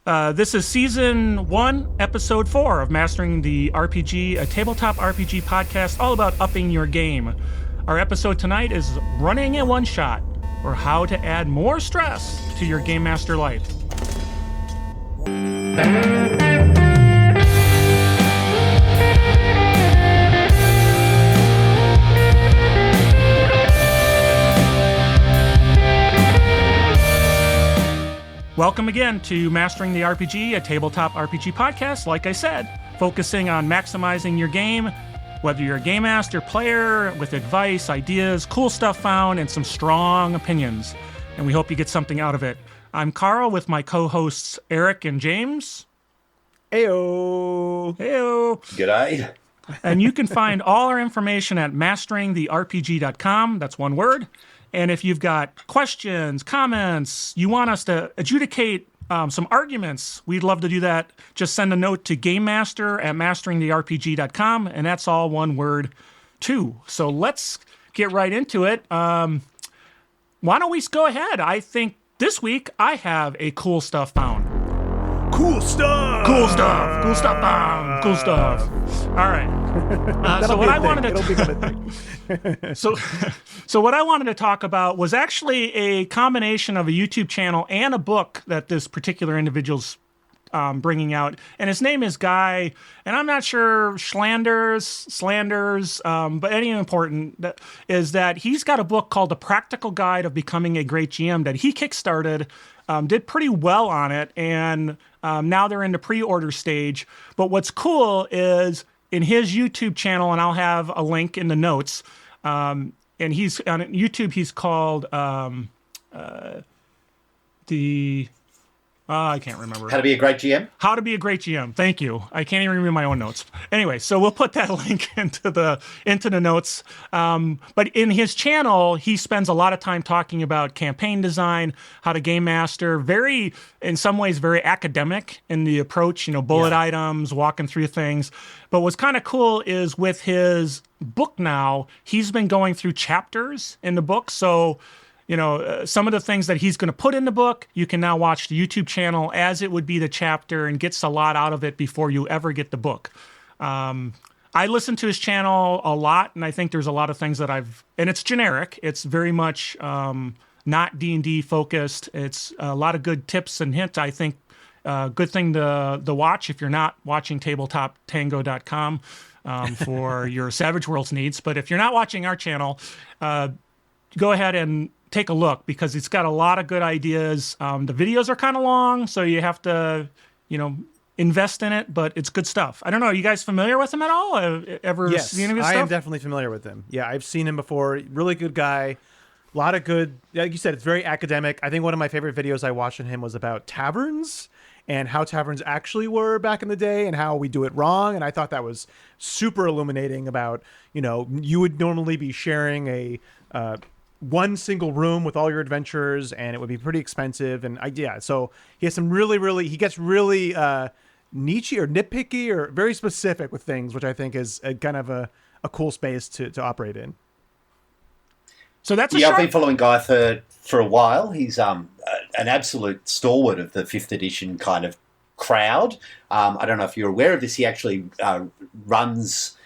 This is Season 1, Episode 4 of Mastering the RPG, a tabletop RPG podcast all about upping your game. Our episode tonight is Running a One-Shot, or how to add more stress to your Game Master life. Welcome again to Mastering the RPG, a tabletop RPG podcast, like I said, focusing on maximizing your game, whether you're a game master, player, with advice, ideas, cool stuff found, and some strong opinions. And we hope you get something out of it. I'm Carl with my co-hosts Eric and James. Heyo! Heyo! G'day. And you can find all our information at masteringtherpg.com. That's one word. And if you've got questions, comments, you want us to adjudicate some arguments, we'd love to do that. Just send a note to gamemaster@masteringtherpg.com, and that's all one word, too. So let's get right into it. Why don't we go ahead? I think this week I have a cool stuff found. Cool stuff! Cool stuff! Cool stuff found! Cool stuff. All right. So what I wanted to so what I wanted to talk about was actually a combination of a YouTube channel and a book that this particular individual's bringing out, and his name is Guy, and I'm not sure slanders, but any important that is that he's got a book called The Practical Guide of Becoming a Great GM that he kickstarted, did pretty well on it, and now they're in the pre-order stage. But what's cool is in his YouTube channel, and I'll have a link in the notes, and he's on YouTube, he's called I can't remember. How to be a great GM? How to be a great GM. Thank you. I can't even read my own notes. Anyway, so we'll put that link into the notes. But in his channel, he spends a lot of time talking about campaign design, how to game master, very, in some ways, very academic in the approach, bullet items, walking through things. But what's kind of cool is with his book now, he's been going through chapters in the book. So some of the things that he's going to put in the book, you can now watch the YouTube channel as it would be the chapter and gets a lot out of it before you ever get the book. I listen to his channel a lot, and I think there's a lot of things that and it's generic. It's very much not D&D focused. It's a lot of good tips and hints. I think good thing to watch if you're not watching tabletoptango.com for your Savage Worlds needs. But if you're not watching our channel, go ahead and take a look, because it's got a lot of good ideas. The videos are kind of long, so you have to, invest in it, but it's good stuff. I don't know. Are you guys familiar with him at all? Ever seen any of his stuff? I am definitely familiar with him. Yeah, I've seen him before. Really good guy. A lot of good, like you said, it's very academic. I think one of my favorite videos I watched on him was about taverns and how taverns actually were back in the day and how we do it wrong. And I thought that was super illuminating about, you would normally be sharing a one single room with all your adventures, and it would be pretty expensive. And so he has some he gets really niche or nitpicky or very specific with things, which I think is a kind of a cool space to operate in. So that's I've been following Guy for a while. He's an absolute stalwart of the 5th edition kind of crowd. I don't know if you're aware of this. He actually runs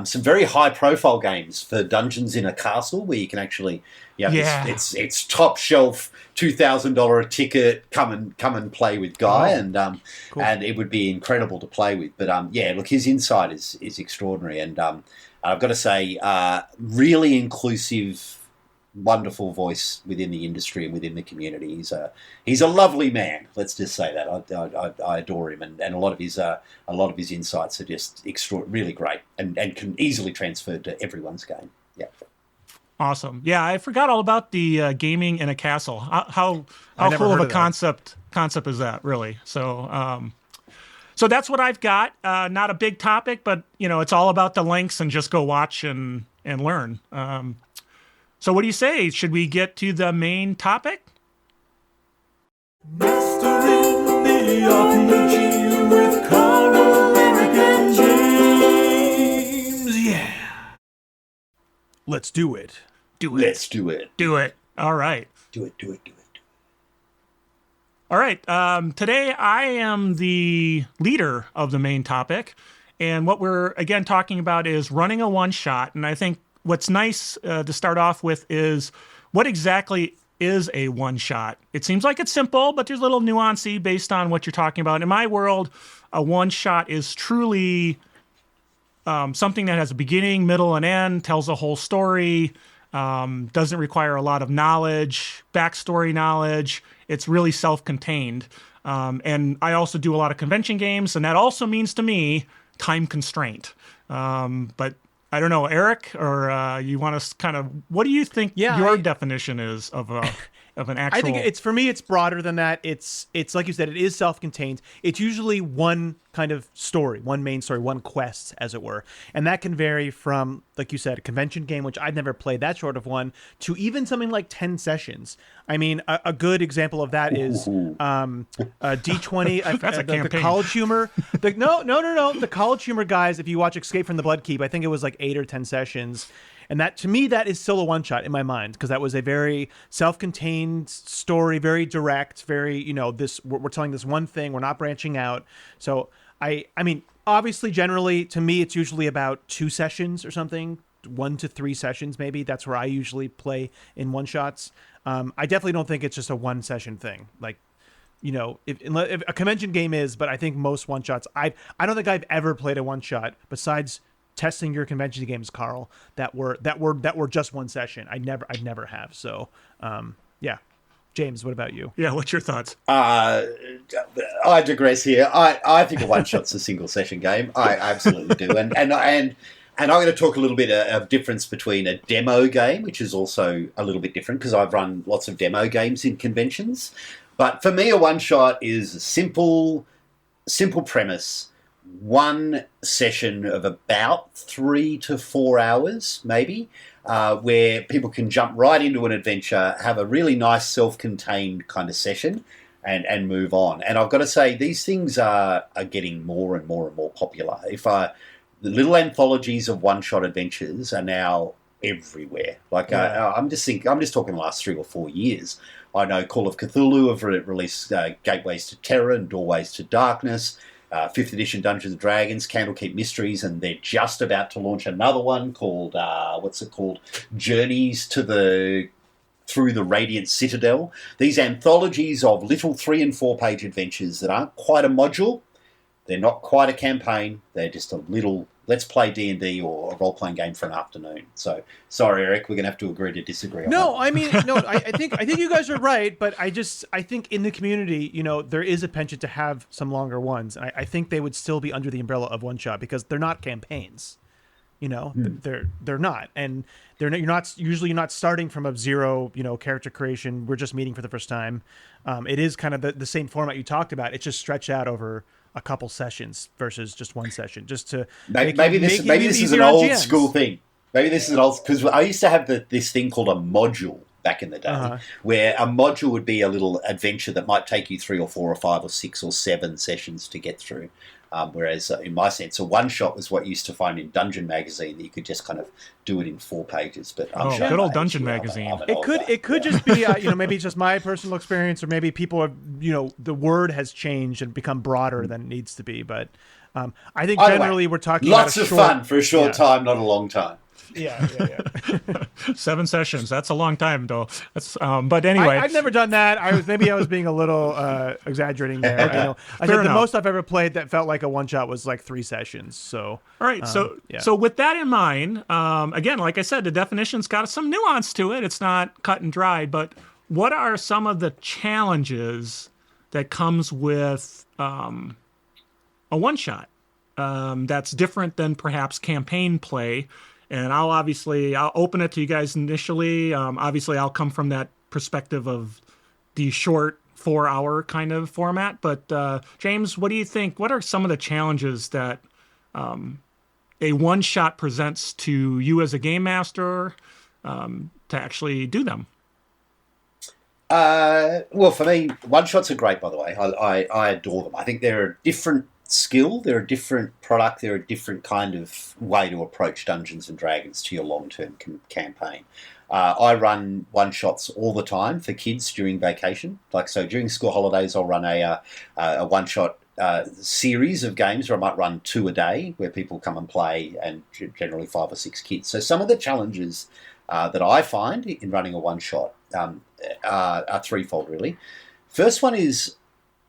some very high-profile games for Dungeons in a Castle, where you can actually, it's top shelf, $2,000 a ticket. Come and play with Guy, and cool. And it would be incredible to play with. But look, his insight is extraordinary, and I've got to say, really inclusive, wonderful voice within the industry and within the community. He's a lovely man. Let's just say that. I adore him, and a lot of his insights are just really great and can easily transfer to everyone's game. Yeah. Awesome. Yeah, I forgot all about the gaming in a castle. How cool of a concept is that, really? So so that's what I've got. Not a big topic, but it's all about the links, and just go watch and learn. So what do you say? Should we get to the main topic? Mastering the RPG with Carl, Eric, and James. Yeah. Let's do it. Let's do it. Do it. All right. Do it. All right. Today I am the leader of the main topic. And what we're, again, talking about is running a one-shot. And I think what's nice to start off with is what exactly is a one-shot? It seems like it's simple, but there's a little nuancy based on what you're talking about. In my world, a one-shot is truly something that has a beginning, middle, and end, tells a whole story, doesn't require a lot of knowledge, backstory knowledge. It's really self-contained. And I also do a lot of convention games, and that also means to me time constraint. But I don't know, Eric, or you want to kind of, what do you think your definition is of an actual? I think it's, for me, it's broader than that. It's like you said, it is self-contained. It's usually one kind of story, one main story, one quest, as it were. And that can vary from, like you said, a convention game, which I've never played that short of one, to even something like 10 sessions. I mean, a good example of that is D20. That's a campaign. The College Humor. No. The College Humor guys, if you watch Escape from the Bloodkeep, I think it was like 8 or 10 sessions. And that, to me, that is still a one-shot in my mind, because that was a very self-contained story, very direct, very, this we're telling this one thing, we're not branching out. So I mean, obviously, generally, to me, it's usually about 2 sessions or something, 1 to 3 sessions maybe. That's where I usually play in one-shots. I definitely don't think it's just a one-session thing. Like, if a convention game is, but I think most one-shots, I don't think I've ever played a one-shot besides testing your convention games, Carl, that were just one session. I never have. So, yeah. James, what about you? Yeah, what's your thoughts? I digress here. I think a one shot's a single session game. I absolutely do, and I'm going to talk a little bit of difference between a demo game, which is also a little bit different because I've run lots of demo games in conventions. But for me, a one shot is a simple premise. One session of about 3 to 4 hours, maybe, where people can jump right into an adventure, have a really nice self-contained kind of session, and move on. And I've got to say, these things are getting more and more and more popular. The little anthologies of one-shot adventures are now everywhere. Like I'm just talking the last 3 or 4 years. I know Call of Cthulhu have released Gateways to Terror and Doorways to Darkness. 5th edition Dungeons & Dragons, Candlekeep Mysteries, and they're just about to launch another one called, Journeys Through the Radiant Citadel. These anthologies of little 3 and 4 page adventures that aren't quite a module, they're not quite a campaign, they're just a little, let's play D&D or a role-playing game for an afternoon. So, sorry, Eric, we're going to have to agree to disagree on that. I think you guys are right, but I think in the community, there is a penchant to have some longer ones. And I think they would still be under the umbrella of one shot because they're not campaigns. They're not, and you're not starting from a zero, character creation. We're just meeting for the first time. It is kind of the same format you talked about. It's just stretched out over a couple sessions versus just one session, just to maybe this is an old school thing. Maybe this is an old, because I used to have this thing called a module back in the day, where a module would be a little adventure that might take you 3 or 4 or 5 or 6 or 7 sessions to get through. Whereas in my sense, a one-shot was what you used to find in Dungeon Magazine, that you could just kind of do it in 4 pages. But good old Dungeon Magazine. It could just be maybe it's just my personal experience, or maybe people are the word has changed and become broader than it needs to be. But I think generally we're talking lots about of fun for a short time, not a long time. Yeah. 7 sessions. That's a long time, though. That's but anyway. I've never done that. I was being a little exaggerating there. I think the most I've ever played that felt like a one shot was like 3 sessions. So all right. So with that in mind, again, like I said, the definition's got some nuance to it. It's not cut and dried. But what are some of the challenges that comes with a one shot that's different than perhaps campaign play? And I'll open it to you guys initially. Obviously, I'll come from that perspective of the short 4-hour kind of format. But James, what do you think? What are some of the challenges that a one-shot presents to you as a game master to actually do them? Well, for me, one-shots are great, by the way. I adore them. I think they're a different skill, they're a different product, they're a different kind of way to approach Dungeons and Dragons to your long-term campaign. I run one-shots all the time for kids during vacation. Like, so during school holidays, I'll run a one-shot series of games where I might run 2 a day where people come and play, and generally 5 or 6 kids. So some of the challenges that I find in running a one-shot are threefold, really. First one is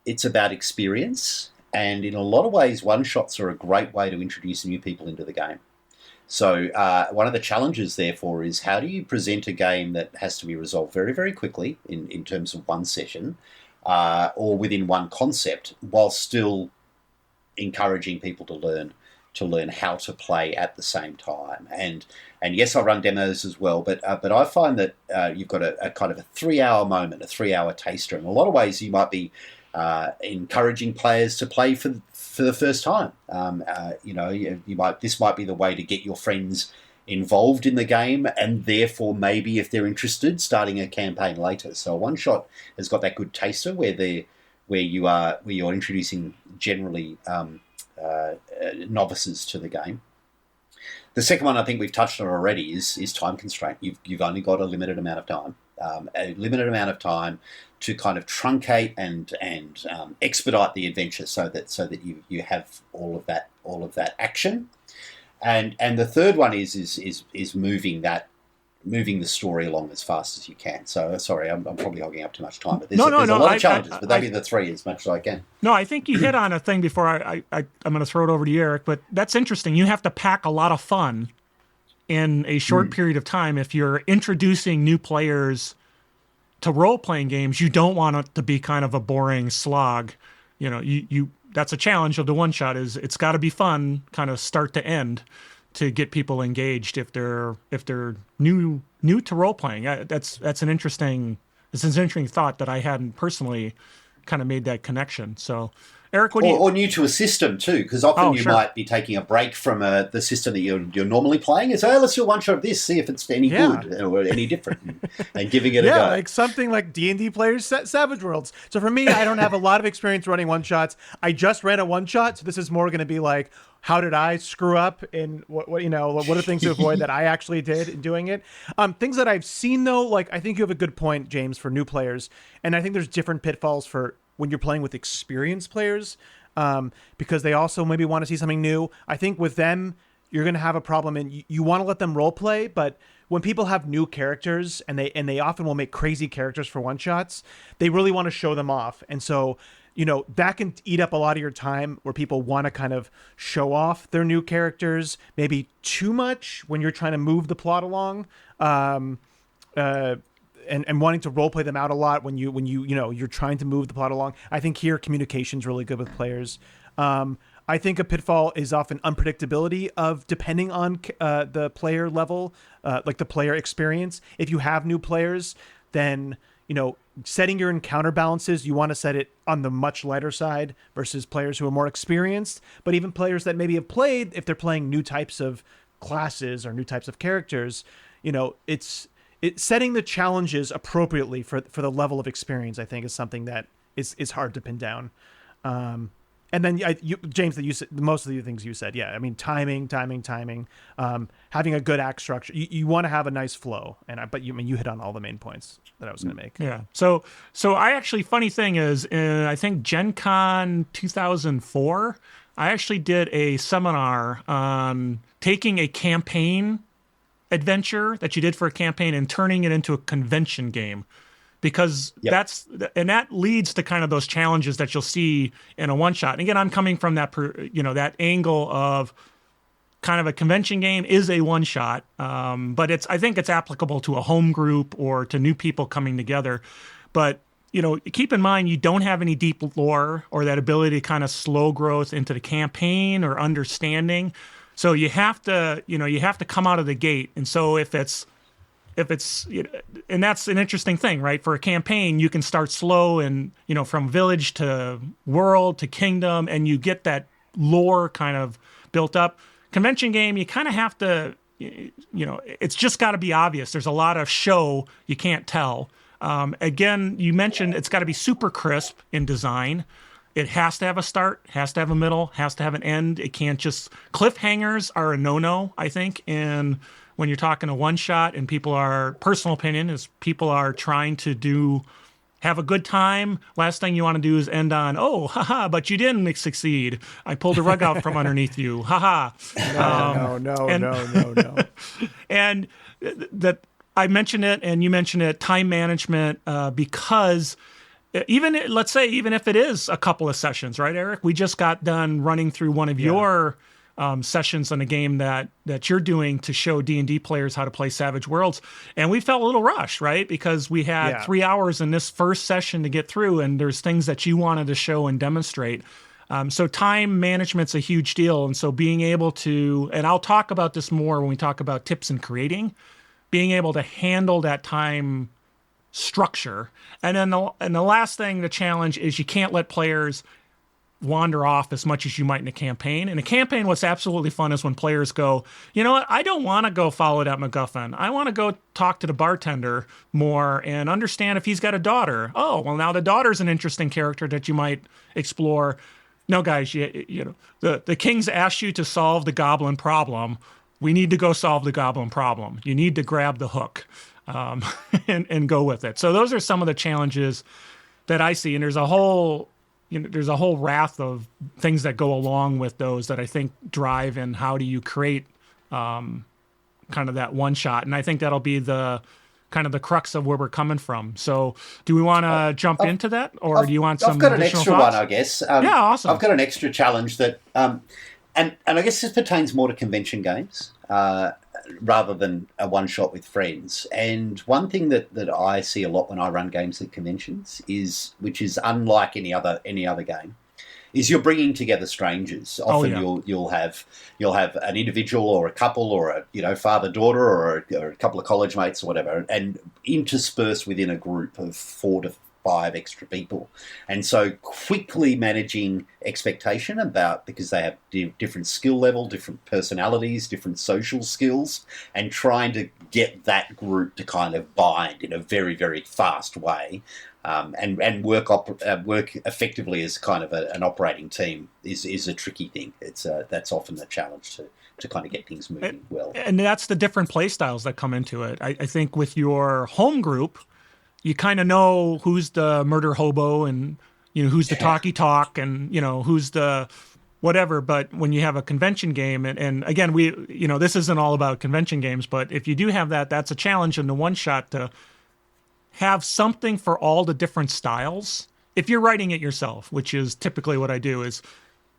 it's about experience, and in a lot of ways, one-shots are a great way to introduce new people into the game. So one of the challenges, therefore, is how do you present a game that has to be resolved very, very quickly in terms of one session or within one concept, while still encouraging people to learn how to play at the same time. And yes, I run demos as well, but I find that you've got a kind of a 3-hour moment, a 3-hour taster. In a lot of ways, you might be encouraging players to play for the first time. This might be the way to get your friends involved in the game, and therefore maybe if they're interested, starting a campaign later. So a one shot has got that good taster where you're introducing generally novices to the game. The second one, I think we've touched on already, is time constraint. You've only got a limited amount of time, to kind of truncate and expedite the adventure so that you have all of that action. And the third one is moving the story along as fast as you can. So sorry, I'm probably hogging up too much time, but there's a lot of challenges, but maybe the 3 as much as I can. No, I think you hit on a thing before I'm going to throw it over to you, Eric, but that's interesting. You have to pack a lot of fun in a short period of time. If you're introducing new players to role-playing games, you don't want it to be kind of a boring slog. That's a challenge of the one-shot, is it's got to be fun, kind of start to end, to get people engaged if they're new to role-playing. That's an interesting thought that I hadn't personally kind of made that connection. So, Eric, or new to a system too, because often you might be taking a break from the system that you're normally playing. It's let's do a one shot of this, see if it's any good or any different, and giving it a go. Yeah, like something like D&D Players Savage Worlds. So for me, I don't have a lot of experience running one shots. I just ran a one shot, so this is more going to be like, how did I screw up, and what are things to avoid that I actually did in doing it? Things that I've seen though, like I think you have a good point, James, for new players, and I think there's different pitfalls for when you're playing with experienced players, because they also maybe want to see something new. I think with them, you're going to have a problem, and you want to let them role play, but when people have new characters, and they often will make crazy characters for one shots, they really want to show them off. And so, that can eat up a lot of your time, where people want to kind of show off their new characters, maybe too much when you're trying to move the plot along. And wanting to role play them out a lot when you're trying to move the plot along. I think here communication's really good with players. I think a pitfall is often unpredictability of depending on the player level, like the player experience. If you have new players, then setting your encounter balances, you want to set it on the much lighter side versus players who are more experienced. But even players that maybe have played, if they're playing new types of classes or new types of characters, it's setting the challenges appropriately for the level of experience, I think, is something that is hard to pin down. And then James, that you said most of the things you said. Yeah, I mean, timing, having a good act structure. You want to have a nice flow, but you hit on all the main points that I was going to make. Yeah. So I actually, funny thing is, I think Gen Con 2004, I actually did a seminar on taking a campaign adventure that you did for a campaign and turning it into a convention game, because that leads to kind of those challenges that you'll see in a one shot. And again, I'm coming from that angle of kind of a convention game is a one shot, but I think it's applicable to a home group or to new people coming together. But keep in mind, you don't have any deep lore or that ability to kind of slow growth into the campaign or understanding. So you have to come out of the gate. And so if it's, and that's an interesting thing, right? For a campaign, you can start slow and, from village to world to kingdom, and you get that lore kind of built up. Convention game, you kind of have to, it's just got to be obvious. There's a lot of show you can't tell. Again, you mentioned it's got to be super crisp in design. It has to have a start, has to have a middle, has to have an end. It can't just... Cliffhangers are a no-no, I think, when when you're talking a one shot and people are, personal opinion is people are trying to have a good time. Last thing you want to do is end on, oh, haha, but you didn't succeed. I pulled the rug out from underneath you. Haha. No. And that I mentioned it and you mentioned it, time management, because let's say, even if it is a couple of sessions, right, Eric? We just got done running through one of your sessions on a game that you're doing to show D&D players how to play Savage Worlds. And we felt a little rushed, right? Because we had 3 hours in this first session to get through, and there's things that you wanted to show and demonstrate. So time management's a huge deal. And so being able to, and I'll talk about this more when we talk about tips in creating, being able to handle that time structure. And then the last thing, the challenge is you can't let players wander off as much as you might in a campaign. In a campaign, what's absolutely fun is when players go, you know what, I don't want to go follow that MacGuffin. I want to go talk to the bartender more and understand if he's got a daughter. Oh, well, now the daughter's an interesting character that you might explore. No, guys, you know, the king's asked you to solve the goblin problem. We need to go solve the goblin problem. You need to grab the hook and go with it. So those are some of the challenges that I see. And there's a whole raft of things that go along with those that I think drive and how do you create kind of that one shot. And I think that'll be the kind of the crux of where we're coming from. So do we want to jump into that, or do you want some additional I've got an extra thoughts? one, I guess. Yeah, awesome. I've got an extra challenge that, and I guess this pertains more to convention games rather than a one-shot with friends. And one thing that I see a lot when I run games at conventions is, which is unlike any other game, is you're bringing together strangers. Often you'll have an individual or a couple or a father-daughter or a couple of college mates or whatever, and interspersed within a group of 4 to 5 extra people. And so quickly managing expectation because they have different skill level, different personalities, different social skills, and trying to get that group to kind of bind in a very, very fast way. And work effectively as kind of an operating team is a tricky thing. That's often the challenge to kind of get things moving well. And that's the different play styles that come into it. I think with your home group, you kind of know who's the murder hobo and who's the talky talk and who's the whatever. But when you have a convention game, and again, this isn't all about convention games, but if you do have that, that's a challenge in the one shot to have something for all the different styles. If you're writing it yourself, which is typically what I do, is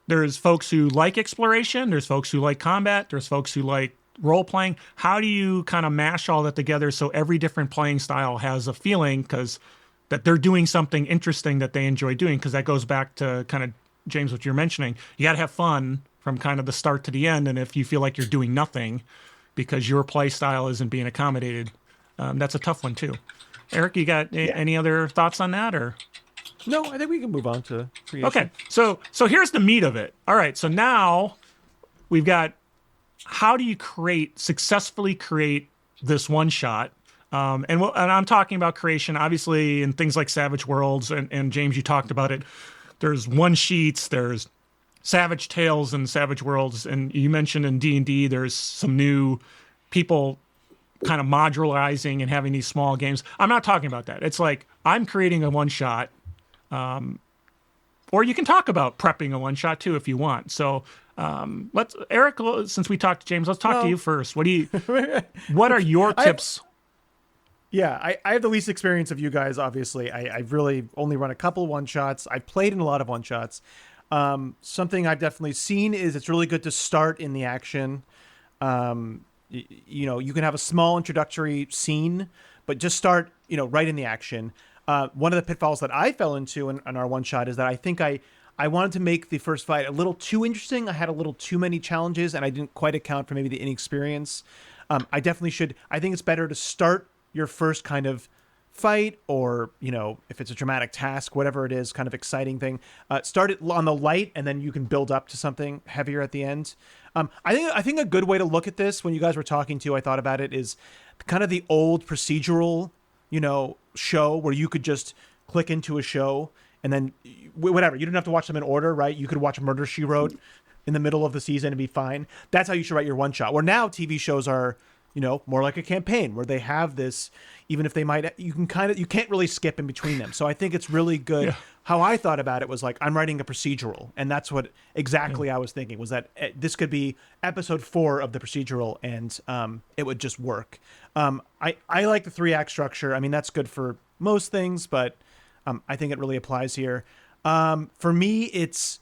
there's folks who like exploration, there's folks who like combat, there's folks who like role playing. How do you kind of mash all that together so every different playing style has a feeling that they're doing something interesting that they enjoy doing? Because that goes back to kind of, James, what you're mentioning. You got to have fun from kind of the start to the end. And if you feel like you're doing nothing because your play style isn't being accommodated, that's a tough one too. Eric, you got any other thoughts on that, or? No, I think we can move on to creation. Okay, so here's the meat of it. All right, so now we've got how do you successfully create this one shot? And I'm talking about creation, obviously, in things like Savage Worlds, and James, you talked about it. There's one sheets, there's Savage Tales and Savage Worlds, and you mentioned in D&D there's some new people kind of modularizing and having these small games. I'm not talking about that. It's like I'm creating a one shot, or you can talk about prepping a one shot too if you want. So Eric, since we talked to James, let's talk to you first. What are your tips? I have the least experience of you guys, obviously. I've really only run a couple one shots. I've played in a lot of one shots. Something I've definitely seen is it's really good to start in the action. You can have a small introductory scene, but just start, right in the action. One of the pitfalls that I fell into in our one shot is that I think I wanted to make the first fight a little too interesting. I had a little too many challenges, and I didn't quite account for maybe the inexperience. I think it's better to start your first kind of fight, or if it's a dramatic task, whatever it is, kind of exciting thing, start it on the light, and then you can build up to something heavier at the end. I think a good way to look at this, when you guys were talking to, I thought about it, is kind of the old procedural show where you could just click into a show and then whatever, you didn't have to watch them in order, right? You could watch Murder, She Wrote in the middle of the season and be fine. That's how you should write your one shot. Where now TV shows are more like a campaign where they have this, even if they might, you can't really skip in between them. So I think it's really good. Yeah. How I thought about it was like, I'm writing a procedural, and that's what exactly I was thinking, was that this could be episode 4 of the procedural, and it would just work. I like the 3-act structure. I mean, that's good for most things, but I think it really applies here. For me, it's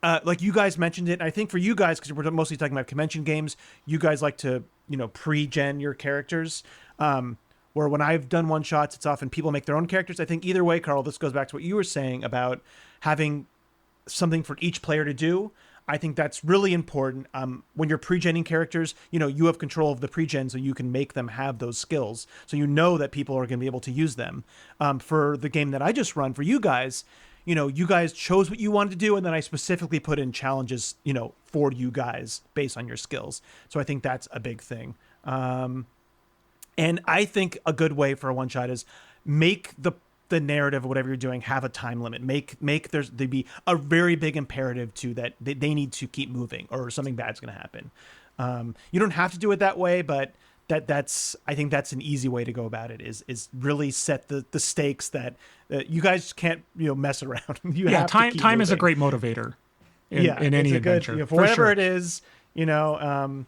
like you guys mentioned it. I think for you guys, because we're mostly talking about convention games, you guys like to, pre-gen your characters. Where when I've done one-shots, it's often people make their own characters. I think either way, Carl, this goes back to what you were saying about having something for each player to do. I think that's really important. When you're pre-genning characters, you have control of the pre-gen, so you can make them have those skills. So that people are going to be able to use them. For the game that I just run, for you guys, you guys chose what you wanted to do, and then I specifically put in challenges, for you guys based on your skills. So I think that's a big thing. And I think a good way for a one-shot is make the narrative of whatever you're doing have a time limit. Make there be a very big imperative to that they need to keep moving or something bad's going to happen. You don't have to do it that way, but I think that's an easy way to go about it. Is really set the stakes that you guys can't mess around. You have to keep time is a moving. great motivator. In any it's a adventure, good, for whatever it is, and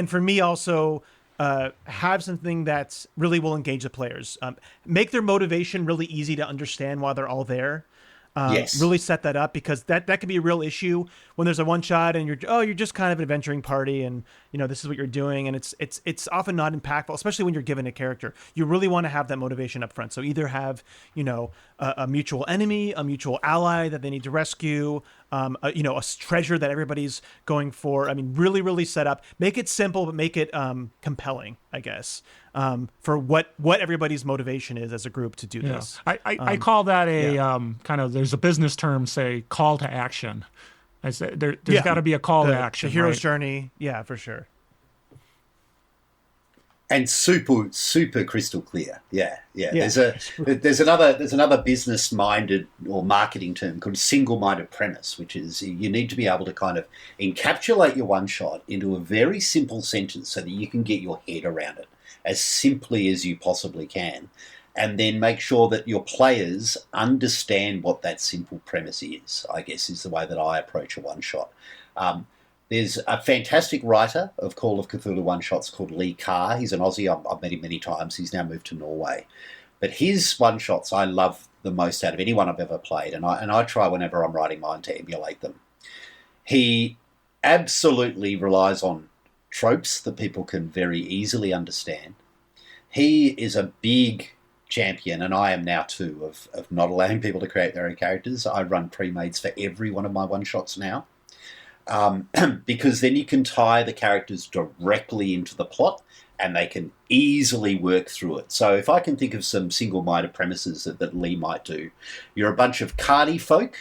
for me also. Have something that really will engage the players. Make their motivation really easy to understand while they're all there. Yes. Really set that up, because that could be a real issue when there's a one shot and you're just kind of an adventuring party, and this is what you're doing, and it's often not impactful, especially when you're given a character. You really want to have that motivation up front. So either have a mutual enemy, a mutual ally that they need to rescue, a treasure that everybody's going for. I mean, really, really set up. Make it simple, but make it compelling, I guess, for what everybody's motivation is as a group to do this. I call that a kind of, there's a business term, say, call to action. I say there's got to be a call to action. The hero's right? journey, yeah, for sure. And super crystal clear. Yeah. There's another business minded or marketing term called single minded premise, which is you need to be able to kind of encapsulate your one shot into a very simple sentence so that you can get your head around it as simply as you possibly can, and then make sure that your players understand what that simple premise is, I guess, is the way that I approach a one shot. There's a fantastic writer of Call of Cthulhu one-shots called Lee Carr. He's an Aussie. I've met him many times. He's now moved to Norway. But his one-shots I love the most out of anyone I've ever played, and I try whenever I'm writing mine to emulate them. He absolutely relies on tropes that people can very easily understand. He is a big champion, and I am now too, of not allowing people to create their own characters. I run pre-mades for every one of my one-shots now. Because then you can tie the characters directly into the plot and they can easily work through it. So if I can think of some single-minded premises that Lee might do, you're a bunch of carny folk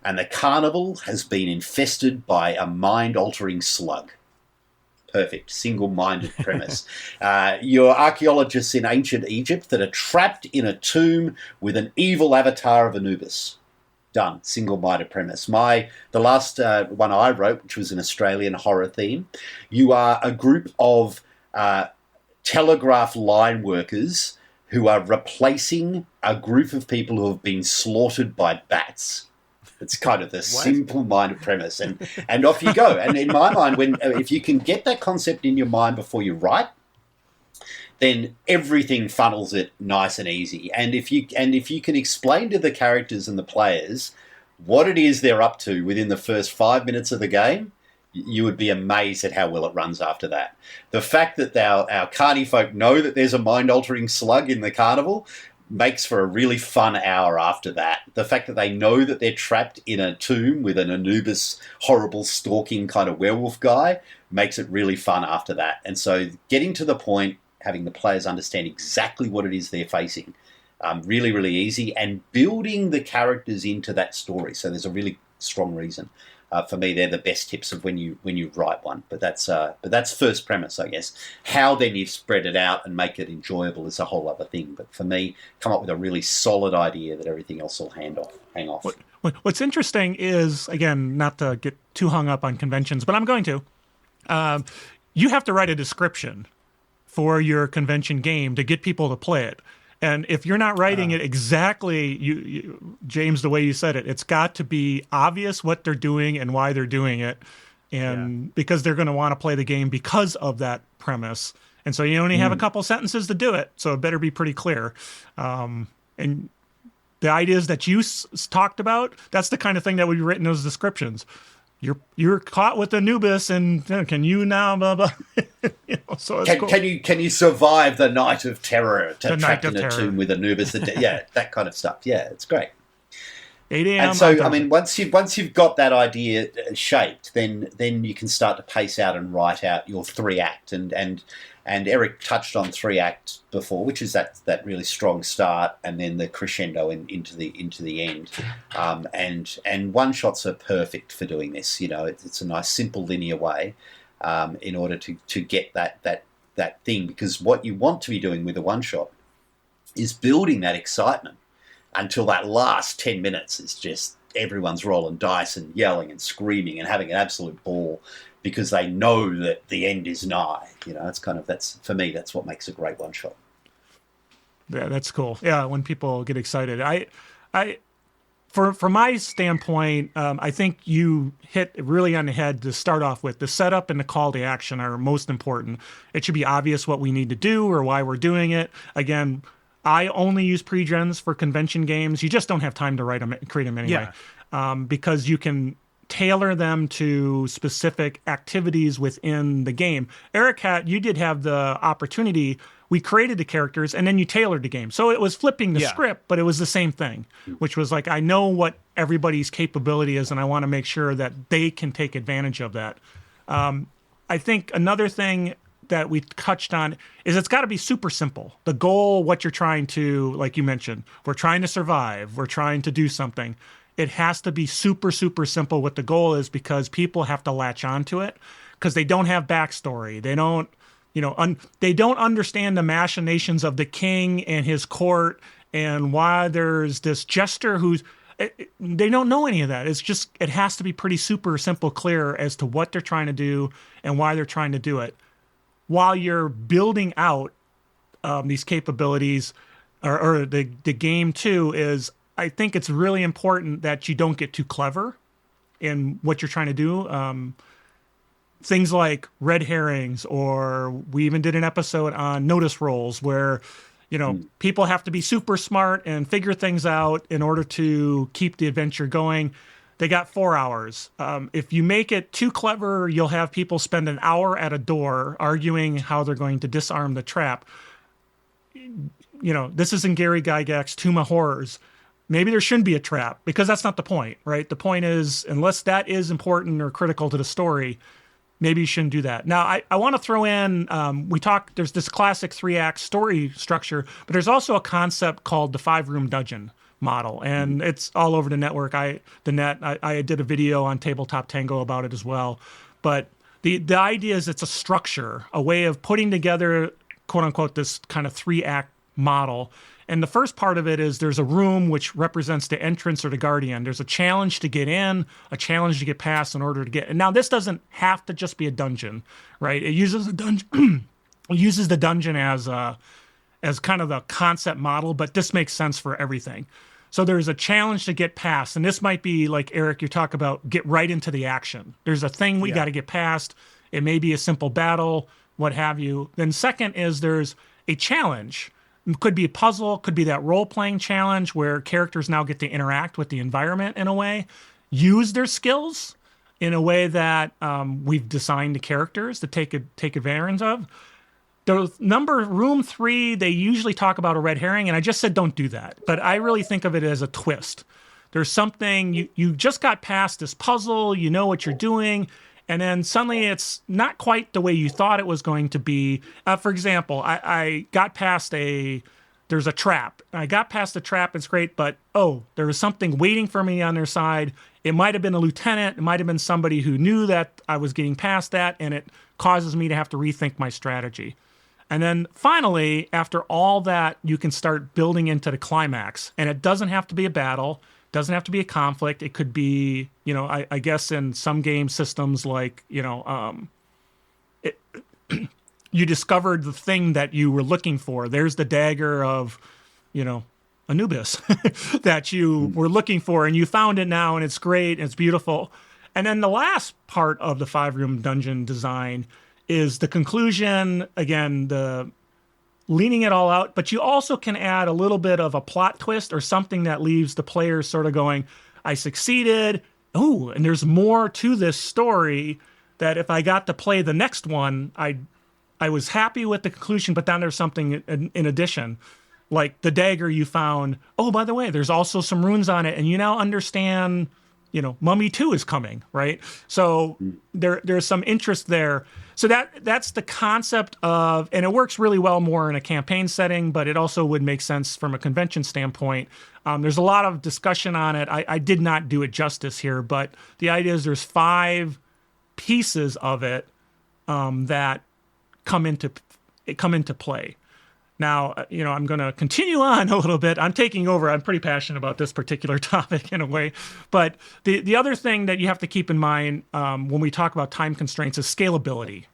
and the carnival has been infested by a mind-altering slug. Perfect, single-minded premise. You're archaeologists in ancient Egypt that are trapped in a tomb with an evil avatar of Anubis. Done. Single-minded premise. The last one I wrote, which was an Australian horror theme, you are a group of telegraph line workers who are replacing a group of people who have been slaughtered by bats. It's kind of the simple-minded premise, and off you go. And in my mind, if you can get that concept in your mind before you write, then everything funnels it nice and easy. And if you can explain to the characters and the players what it is they're up to within the first 5 minutes of the game, you would be amazed at how well it runs after that. The fact that our carny folk know that there's a mind-altering slug in the carnival makes for a really fun hour after that. The fact that they know that they're trapped in a tomb with an Anubis horrible stalking kind of werewolf guy makes it really fun after that. And so getting to the point, having the players understand exactly what it is they're facing, really, really easy, and building the characters into that story. So there's a really strong reason. For me, they're the best tips of when you write one. But that's first premise, I guess. How then you spread it out and make it enjoyable is a whole other thing. But for me, come up with a really solid idea that everything else will hang off. What's interesting is, again, not to get too hung up on conventions, but I'm going to. you have to write a description for your convention game to get people to play it. And if you're not writing it exactly, James, the way you said it, it's got to be obvious what they're doing and why they're doing it. And because they're going to want to play the game because of that premise. And so you only have a couple sentences to do it. So it better be pretty clear. And the ideas that you talked about, that's the kind of thing that would be written in those descriptions. You're caught with Anubis, and can you now blah blah? So it's cool. Can you survive the night of terror? Trapped in a terror. tomb with Anubis? That kind of stuff. Yeah, it's great. 8 a.m. And so, I mean, once you've got that idea shaped, then you can start to pace out and write out your 3-act. And Eric touched on 3-act before, which is that really strong start, and then the crescendo into the end. And one shots are perfect for doing this. It's a nice simple linear way in order to get that thing, because what you want to be doing with a one shot is building that excitement until that last 10 minutes is just everyone's rolling dice and yelling and screaming and having an absolute ball because they know that the end is nigh. That's for me, that's what makes a great one shot. Yeah, that's cool. Yeah, when people get excited. From my standpoint, I think you hit really on the head to start off with. The setup and the call to action are most important. It should be obvious what we need to do or why we're doing it. Again, I only use pre-gens for convention games. You just don't have time to create them anyway, because you can tailor them to specific activities within the game. Eric, you did have the opportunity. We created the characters and then you tailored the game. So it was flipping the script, but it was the same thing, which was like, I know what everybody's capability is and I want to make sure that they can take advantage of that. I think another thing that we touched on is it's got to be super simple. The goal, what you're trying to, like you mentioned, we're trying to survive. We're trying to do something. It has to be super, super simple what the goal is, because people have to latch onto it because they don't have backstory. They don't, they don't understand the machinations of the king and his court and why there's this jester they don't know any of that. It's just, it has to be pretty super simple, clear as to what they're trying to do and why they're trying to do it. While you're building out these capabilities, or the game too, is I think it's really important that you don't get too clever in what you're trying to do. Things like red herrings, or we even did an episode on notice rolls where, people have to be super smart and figure things out in order to keep the adventure going. They got 4 hours. If you make it too clever, you'll have people spend an hour at a door arguing how they're going to disarm the trap. This isn't Gary Gygax's Tomb of Horrors. Maybe there shouldn't be a trap, because that's not the point, right? The point is, unless that is important or critical to the story, maybe you shouldn't do that. Now, I want to throw in, there's this classic 3-act story structure, but there's also a concept called the 5-room dungeon model, and it's all over the network. I did a video on Tabletop Tango about it as well. But the idea is it's a structure, a way of putting together, quote unquote, this kind of 3-act model. And the first part of it is there's a room which represents the entrance or the guardian. There's a challenge to get in, a challenge to get past in order to get. And now this doesn't have to just be a dungeon, right? It uses a dungeon, uses the dungeon as kind of the concept model, but this makes sense for everything. So there's a challenge to get past, and this might be like, Eric, you talk about get right into the action. There's a thing we got to get past. It may be a simple battle, what have you. Then second is there's a challenge. It could be a puzzle, could be that role-playing challenge where characters now get to interact with the environment in a way, use their skills in a way that we've designed the characters to take advantage of. The room 3, they usually talk about a red herring, and I just said don't do that. But I really think of it as a twist. There's something, you just got past this puzzle, you know what you're doing, and then suddenly it's not quite the way you thought it was going to be. For example, I got past there's a trap. I got past the trap, it's great, but there was something waiting for me on their side. It might have been a lieutenant, it might have been somebody who knew that I was getting past that, and it causes me to have to rethink my strategy. And then finally, after all that, you can start building into the climax. And it doesn't have to be a battle, doesn't have to be a conflict. It could be, I guess in some game systems like, you discovered the thing that you were looking for. There's the dagger of, Anubis that you were looking for, and you found it now, and it's great, and it's beautiful. And then the last part of the 5-room dungeon design is the conclusion, again, the leaning it all out, but you also can add a little bit of a plot twist or something that leaves the players sort of going, I succeeded. Oh, and there's more to this story that if I got to play the next one, I was happy with the conclusion, but then there's something in addition. Like the dagger you found. Oh, by the way, there's also some runes on it, and you now understand, Mummy 2 is coming, right? So there's some interest there. So that's the concept of, and it works really well more in a campaign setting, but it also would make sense from a convention standpoint. There's a lot of discussion on it. I did not do it justice here, but the idea is there's 5 pieces of it that come into play. Now, I'm going to continue on a little bit. I'm taking over. I'm pretty passionate about this particular topic in a way. But the other thing that you have to keep in mind when we talk about time constraints is scalability.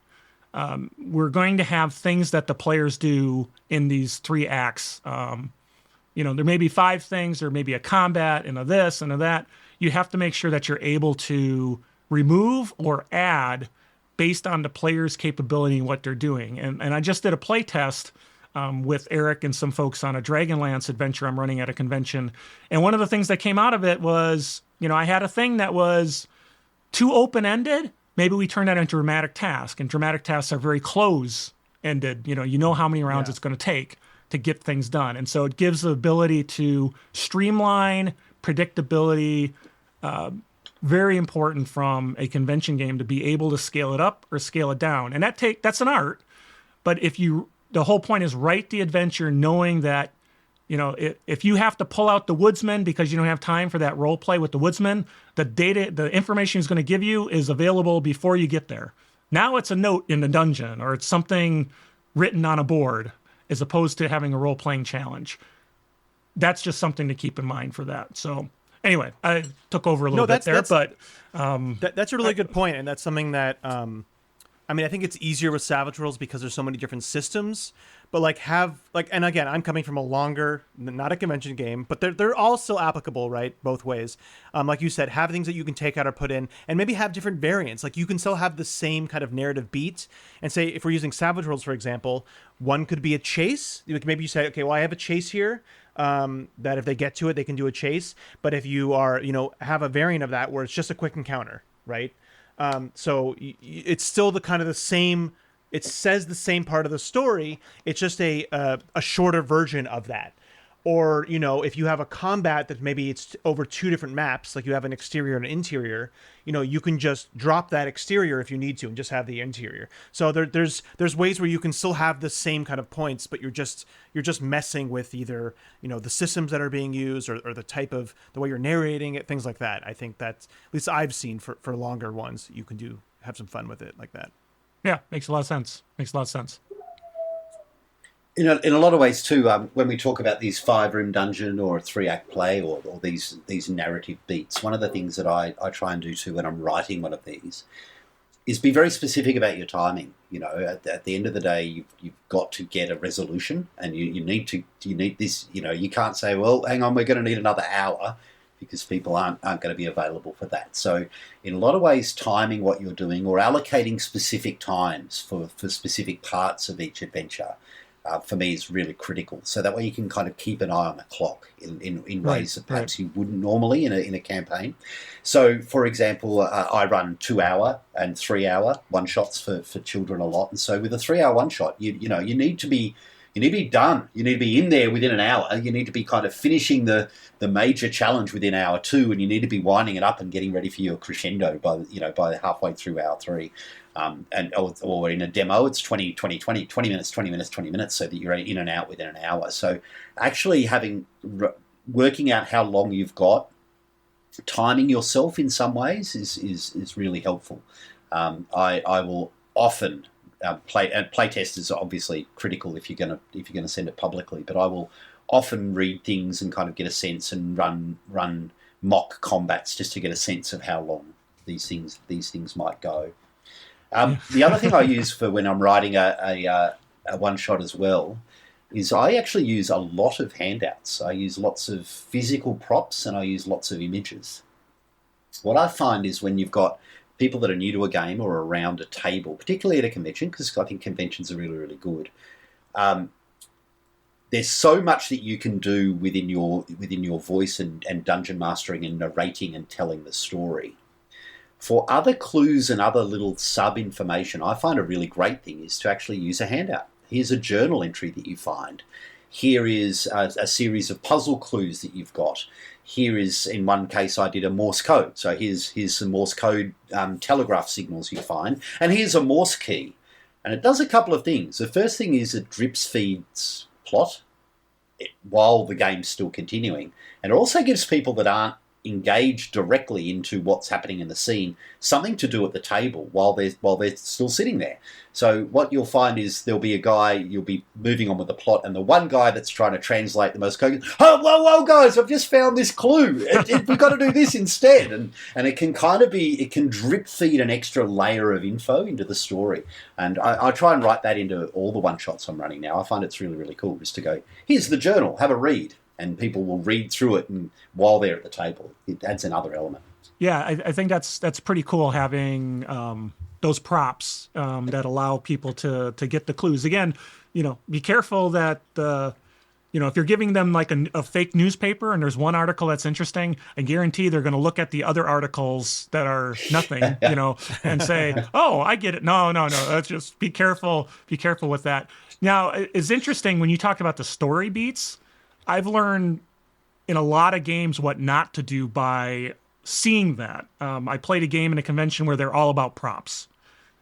We're going to have things that the players do in these 3 acts. There may be 5 things, there may be a combat and a this and a that. You have to make sure that you're able to remove or add based on the player's capability and what they're doing. And I just did a play test with Eric and some folks on a Dragonlance adventure I'm running at a convention. And one of the things that came out of it was, I had a thing that was too open-ended. Maybe we turn that into a dramatic task. And dramatic tasks are very close-ended. You know how many rounds it's going to take to get things done. And so it gives the ability to streamline, predictability, very important from a convention game to be able to scale it up or scale it down. And that's an art. But the whole point is write the adventure knowing that, if you have to pull out the woodsman because you don't have time for that role play with the woodsman, the information he's going to give you is available before you get there. Now it's a note in the dungeon or it's something written on a board as opposed to having a role-playing challenge. That's just something to keep in mind for that. So anyway, I took over a little bit there, but that's a really good point, and that's something that I think it's easier with Savage Worlds because there's so many different systems. But and again, I'm coming from a longer, not a convention game, but they're all still applicable, right? Both ways. Like you said, have things that you can take out or put in, and maybe have different variants. Like you can still have the same kind of narrative beat, and say if we're using Savage Worlds, for example, one could be a chase. Like maybe you say, okay, well I have a chase here. That if they get to it, they can do a chase. But if you are, have a variant of that where it's just a quick encounter, right? So it's still the same. It says the same part of the story. It's just a shorter version of that. Or, if you have a combat that maybe it's over 2 different maps, like you have an exterior and an interior, you can just drop that exterior if you need to and just have the interior. So there's ways where you can still have the same kind of points, but you're just messing with either, the systems that are being used or the type of the way you're narrating it, things like that. I think that's, at least I've seen for longer ones, you can have some fun with it like that. Yeah, makes a lot of sense. In a lot of ways too, when we talk about these 5-room dungeon or a 3-act play or these narrative beats, one of the things that I try and do too when I'm writing one of these is be very specific about your timing. At the end of the day, you've got to get a resolution, and you need this. You can't say, well, hang on, we're going to need another hour, because people aren't going to be available for that. So in a lot of ways, timing what you're doing or allocating specific times for specific parts of each adventure, for me, is really critical. So that way you can kind of keep an eye on the clock in ways that perhaps you wouldn't normally in a campaign. So, for example, I run 2-hour and 3-hour one-shots for children a lot. And so with a 3-hour one-shot, you need to be done. You need to be in there within an hour. You need to be kind of finishing the major challenge within hour 2, and you need to be winding it up and getting ready for your crescendo by halfway through hour 3. Or in a demo, it's 20 minutes, so that you're in and out within an hour. So actually working out how long you've got, timing yourself in some ways is really helpful. I will often play test is obviously critical if you're gonna send it publicly, but I will often read things and kind of get a sense and run mock combats just to get a sense of how long these things might go. The other thing I use for when I'm writing a one shot as well is I actually use a lot of handouts. I use lots of physical props and I use lots of images. What I find is when you've got people that are new to a game or around a table, particularly at a convention, because I think conventions are really, really good. There's so much that you can do within your voice and dungeon mastering and narrating and telling the story. For other clues and other little sub-information, I find a really great thing is to actually use a handout. Here's a journal entry that you find. Here is a series of puzzle clues that you've got. Here is, in one case, I did a Morse code. So here's some Morse code telegraph signals you find. And here's a Morse key. And it does a couple of things. The first thing is it drips feeds plot while the game's still continuing. And it also gives people that aren't engaged directly into what's happening in the scene something to do at the table while they're still sitting there. So what you'll find is there'll be a guy, you'll be moving on with the plot, and the one guy that's trying to translate the most code, oh, whoa, guys, I've just found this clue. We've got to do this instead. And it can kind of be, it can drip feed an extra layer of info into the story. And I try and write that into all the one-shots I'm running now. I find it's really, really cool just to go, here's the journal, have a read. And people will read through it, and while they're at the table, it adds another element. Yeah, I think that's pretty cool having those props that allow people to get the clues. Again, be careful that if you're giving them like a fake newspaper and there's one article that's interesting, I guarantee they're going to look at the other articles that are nothing, and say, "Oh, I get it." No. Let's just be careful. Be careful with that. Now, it's interesting when you talk about the story beats. I've learned in a lot of games what not to do by seeing that. I played a game in a convention where they're all about props.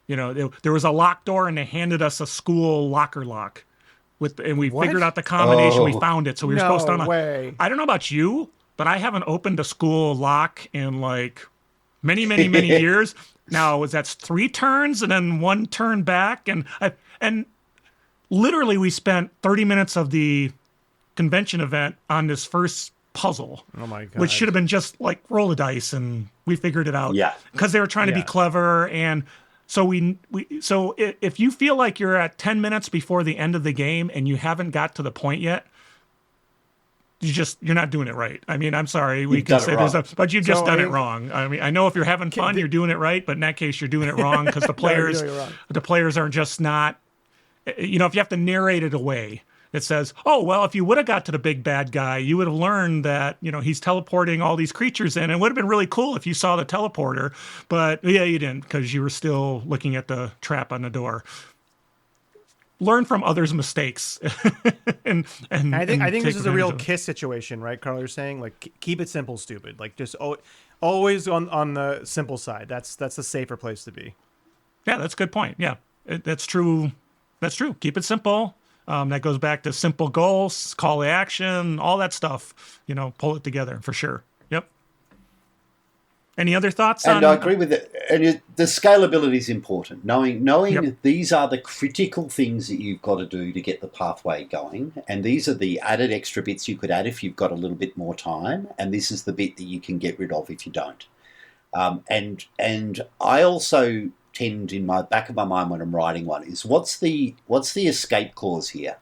There was a locked door and they handed us a school locker lock, and we figured out the combination. We found it, so we were supposed to unlock. Way. I don't know about you, but I haven't opened a school lock in like many, many, many years. Now, that's 3 turns and then 1 turn back, and literally we spent 30 minutes of the convention event on this first puzzle. Oh my God. Which should have been just like roll a dice, and we figured it out. Yeah. Because they were trying to be clever, and so so if you feel like you're at 10 minutes before the end of the game and you haven't got to the point yet, you're not doing it right. I mean, I'm sorry, we can say this, but you've just done it wrong. I mean, I know if you're having fun, you're doing it right, but in that case, you're doing it wrong because the players, the players are just not. If you have to narrate it away. It says, oh, well, if you would have got to the big bad guy, you would have learned that, he's teleporting all these creatures in. It would have been really cool if you saw the teleporter. But, yeah, you didn't because you were still looking at the trap on the door. Learn from others' mistakes. and I think take this is a real advantage of it. KISS situation, right, Carl? You're saying, like, keep it simple, stupid. Like, just always on the simple side. That's a safer place to be. Yeah, that's a good point. Yeah, that's true. That's true. Keep it simple. That goes back to simple goals, call to action, all that stuff. Pull it together for sure. Yep. Any other thoughts? And I agree with it. And the scalability is important. Knowing these are the critical things that you've got to do to get the pathway going. And these are the added extra bits you could add if you've got a little bit more time. And this is the bit that you can get rid of if you don't. And I also tend in my back of my mind when I'm writing one is what's the escape clause here?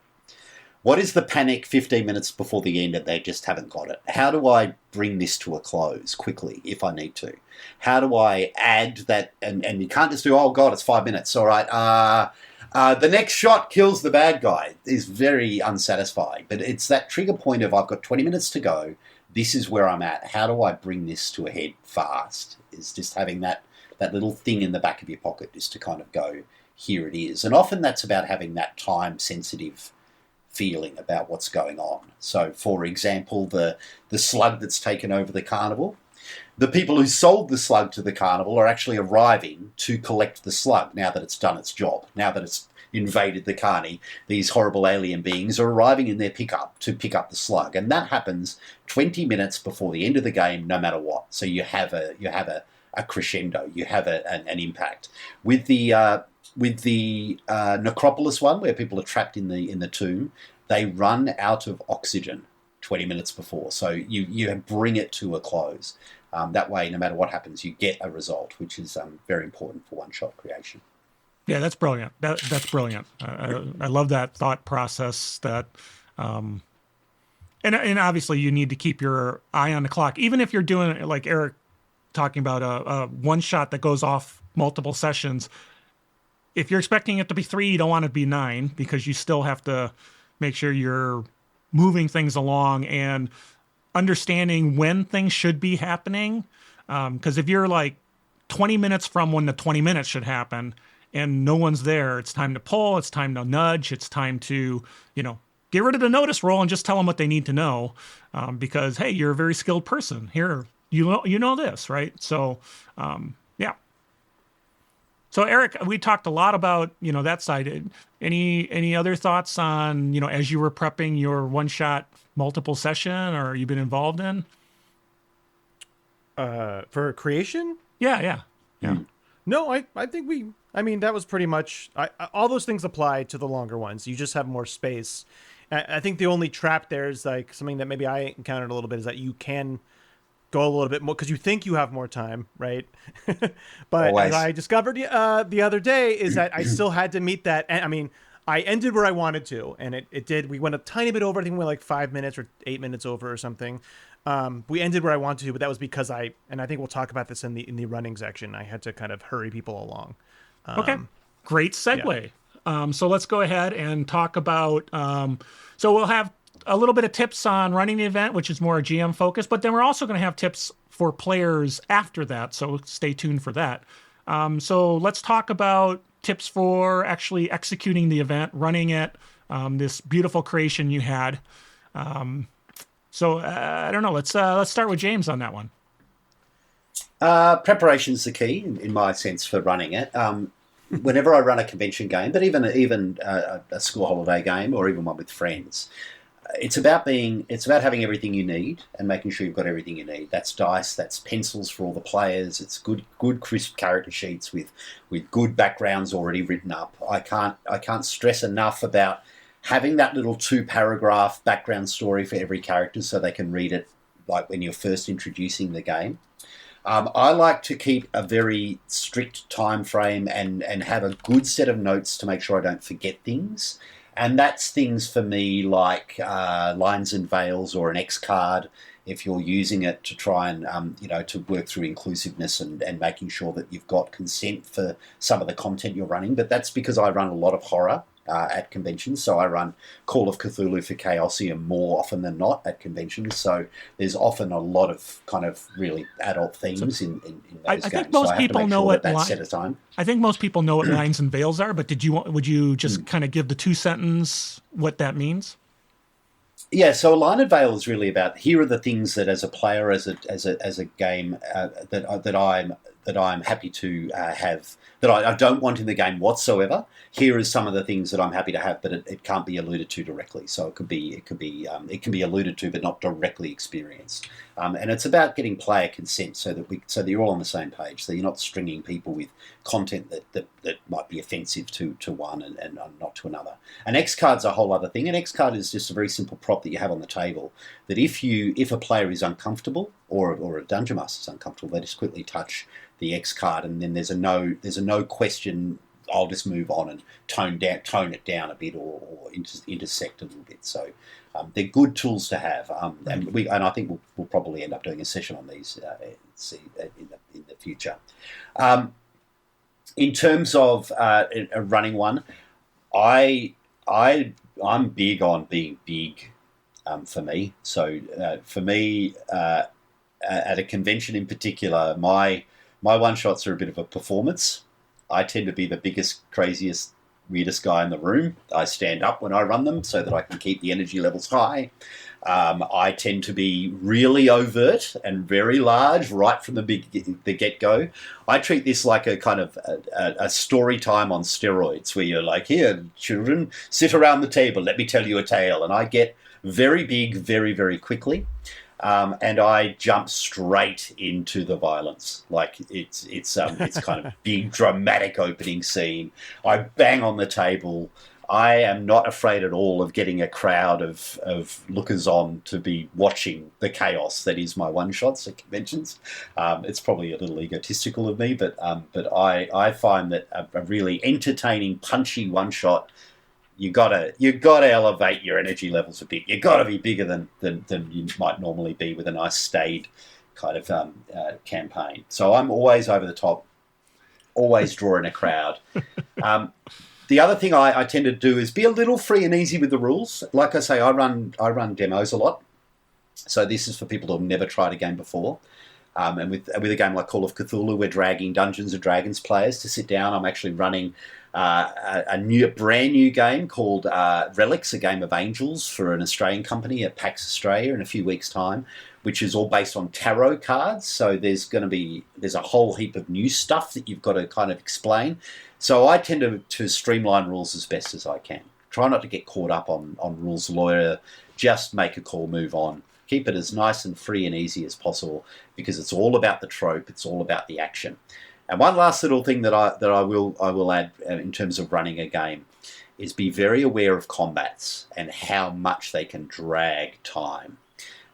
What is the panic 15 minutes before the end and they just haven't got it? How do I bring this to a close quickly if I need to? How do I add that? And you can't just do, oh God, it's 5 minutes. All right. The next shot kills the bad guy is very unsatisfying, but it's that trigger point of I've got 20 minutes to go. This is where I'm at. How do I bring this to a head fast? Is just having that little thing in the back of your pocket just to kind of go, here it is. And often that's about having that time-sensitive feeling about what's going on. So, for example, the slug that's taken over the carnival, the people who sold the slug to the carnival are actually arriving to collect the slug now that it's done its job, now that it's invaded the carny. These horrible alien beings are arriving in their pickup to pick up the slug. And that happens 20 minutes before the end of the game, no matter what. So you have a crescendo, you have an impact. With the necropolis one, where people are trapped in the tomb, they run out of oxygen 20 minutes before. So you bring it to a close. That way, no matter what happens, you get a result, which is very important for one-shot creation. Yeah, that's brilliant. That's brilliant. I love that thought process. And obviously you need to keep your eye on the clock, even if you're doing it like Eric talking about a one shot that goes off multiple sessions. If you're expecting it to be 3, you don't want it to be 9 because you still have to make sure you're moving things along and understanding when things should be happening. Because if you're like 20 minutes from when the 20 minutes should happen and no one's there, it's time to pull, it's time to nudge, it's time to, get rid of the notice roll and just tell them what they need to know. Because, hey, you're a very skilled person. Here, you know this, right? So, yeah. So Eric, we talked a lot about, that side. Any other thoughts on, as you were prepping your one shot multiple session or you've been involved in? For creation? Yeah. No, I think that was pretty much, all those things apply to the longer ones. You just have more space. I think the only trap there is like something that maybe I encountered a little bit is that you can go a little bit more because you think you have more time, right? But Always. as I discovered the other day is that I still had to meet that. And I mean, I ended where I wanted to, and it did. We went a tiny bit over. I think we went like 5 minutes or 8 minutes over or something. We ended where I wanted to, but that was because I think we'll talk about this in the running section. I had to kind of hurry people along. Okay, great segue. So let's go ahead and talk about. So we'll have a little bit of tips on running the event, which is more GM focused, but then we're also going to have tips for players after that. So stay tuned for that. So let's talk about tips for actually executing the event, running it, this beautiful creation you had. So I don't know. Let's start with James on that one. Preparation's the key, in my sense, for running it. Whenever I run a convention game, but even a school holiday game or even one with friends, it's about having everything you need and making sure you've got everything you need. That's dice, that's pencils for all the players. It's good crisp character sheets with good backgrounds already written up. I can't stress enough about having that little 2-paragraph background story for every character so they can read it like when you're first introducing the game. I like to keep a very strict time frame and have a good set of notes to make sure I don't forget things. And that's things for me like lines and veils or an X card if you're using it to try and, to work through inclusiveness and making sure that you've got consent for some of the content you're running. But that's because I run a lot of horror at conventions. So I run Call of Cthulhu for Chaosium more often than not at conventions. So there's often a lot of kind of really adult themes in those games. I think most people know what that's set aside. I think most people know what lines and veils are, but would you just kind of give the 2-sentence what that means? Yeah, so a line and veil is really about here are the things that as a player, as a game that I'm happy to have that I don't want in the game whatsoever. Here is some of the things that I'm happy to have, but it can't be alluded to directly. So it can be alluded to, but not directly experienced. And it's about getting player consent so that you're all on the same page. So you're not stringing people with content that might be offensive to one and not to another. An X card's a whole other thing. An X card is just a very simple prop that you have on the table. That if a player is uncomfortable or a dungeon master is uncomfortable, they just quickly touch the X card, and then there's a no question. I'll just move on and tone it down a bit, or intersect a little bit. So they're good tools to have, and I think we'll probably end up doing a session on these in the future. In terms of running one, I'm big on being big for me. So for me, at a convention in particular, my one-shots are a bit of a performance. I tend to be the biggest, craziest, weirdest guy in the room. I stand up when I run them so that I can keep the energy levels high. I tend to be really overt and very large right from the get-go. I treat this like a kind of a story time on steroids where you're like, here, children, sit around the table, let me tell you a tale. And I get very big very, very quickly. And I jump straight into the violence. Like it's kind of big dramatic opening scene. I bang on the table. I am not afraid at all of getting a crowd of lookers on to be watching the chaos that is my one shots at conventions. It's probably a little egotistical of me, but I find that a really entertaining, punchy one shot. You gotta elevate your energy levels a bit. You gotta be bigger than you might normally be with a nice staid kind of campaign. So I'm always over the top, always drawing a crowd. The other thing I tend to do is be a little free and easy with the rules. Like I say, I run demos a lot. So this is for people who have never tried a game before. And with a game like Call of Cthulhu, we're dragging Dungeons and Dragons players to sit down. I'm actually running a brand new game called Relics, a game of angels for an Australian company at PAX Australia in a few weeks' time, which is all based on tarot cards. So there's a whole heap of new stuff that you've got to kind of explain. So I tend to streamline rules as best as I can. Try not to get caught up on rules lawyer. Just make a call, move on. Keep it as nice and free and easy as possible because it's all about the trope. It's all about the action. And one last little thing that I will add in terms of running a game is be very aware of combats and how much they can drag time.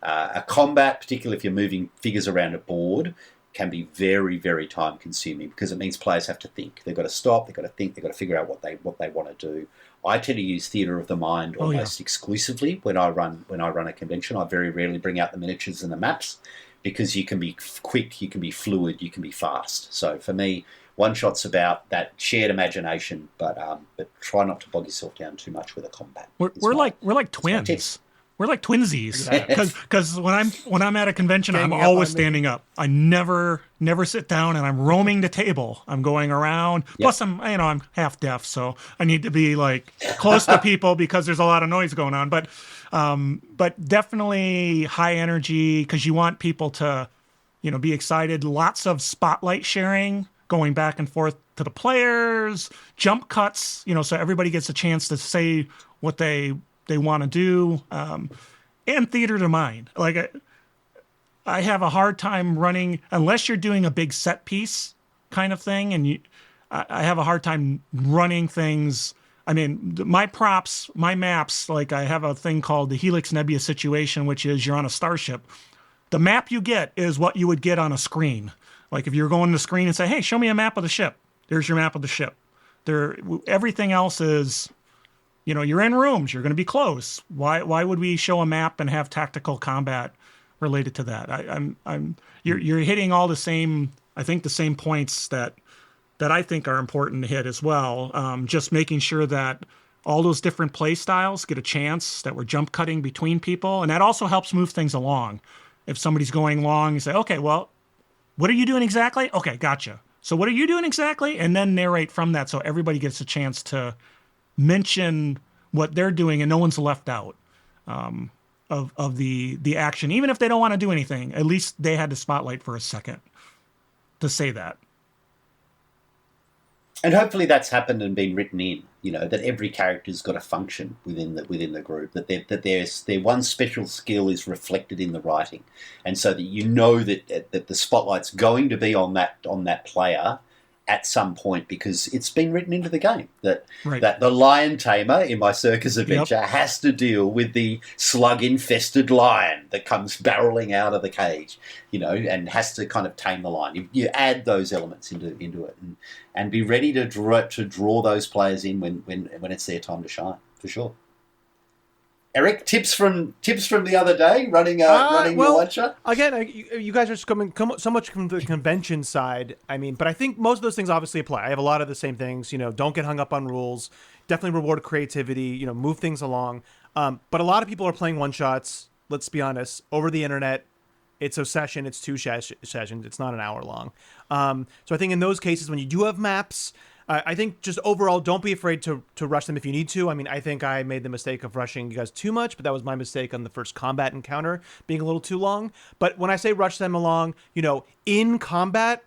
A combat, particularly if you're moving figures around a board, can be very, very time consuming because it means players have to think. They've got to stop, they've got to think, they've got to figure out what they want to do. I tend to use theatre of the mind almost exclusively when I run a convention. I very rarely bring out the miniatures and the maps because you can be quick, you can be fluid, you can be fast. So for me, one shot's about that shared imagination, but try not to bog yourself down too much with a combat. We're like twins. We're like twinsies because when I'm at a convention, I'm always standing up. I never sit down, and I'm roaming the table. I'm going around. Yep. Plus, I'm half deaf, so I need to be like close to people because there's a lot of noise going on. But definitely high energy because you want people to, be excited. Lots of spotlight sharing, going back and forth to the players, jump cuts. So everybody gets a chance to say what they want to do, and theater to mind. Like I have a hard time running unless you're doing a big set piece kind of thing, and I have a hard time running things. I mean, my props, my maps, like I have a thing called the Helix Nebula situation, which is you're on a starship. The map you get is what you would get on a screen. Like if you're going to the screen and say, "Hey, show me a map of the ship." There's your map of the ship. Everything else is. You're in rooms. You're going to be close. Why would we show a map and have tactical combat related to that? You're hitting all the same. I think the same points that I think are important to hit as well. Just making sure that all those different play styles get a chance. That we're jump cutting between people, and that also helps move things along. If somebody's going long, you say, "Okay, well, what are you doing exactly?" "Okay, gotcha. So what are you doing exactly?" And then narrate from that, so everybody gets a chance to mention what they're doing and no one's left out of the action. Even if they don't want to do anything, at least they had the spotlight for a second to say that. And hopefully that's happened and been written in, that every character's got a function within the group, that their one special skill is reflected in the writing. And so that that the spotlight's going to be on that player at some point because it's been written into the game that the lion tamer in my circus adventure has to deal with the slug-infested lion that comes barreling out of the cage, and has to kind of tame the lion. You add those elements into it and be ready to draw those players in when it's their time to shine, for sure. Eric, tips from the other day running your one shot. Again, you guys are coming so much from the convention side. I mean, but I think most of those things obviously apply. I have a lot of the same things. Don't get hung up on rules. Definitely reward creativity. Move things along. But a lot of people are playing one shots. Let's be honest. Over the internet, it's a session. It's two sessions. It's not an hour long. So I think in those cases, when you do have maps. I think just overall, don't be afraid to rush them if you need to. I mean, I think I made the mistake of rushing you guys too much, but that was my mistake on the first combat encounter, being a little too long. But when I say rush them along, in combat,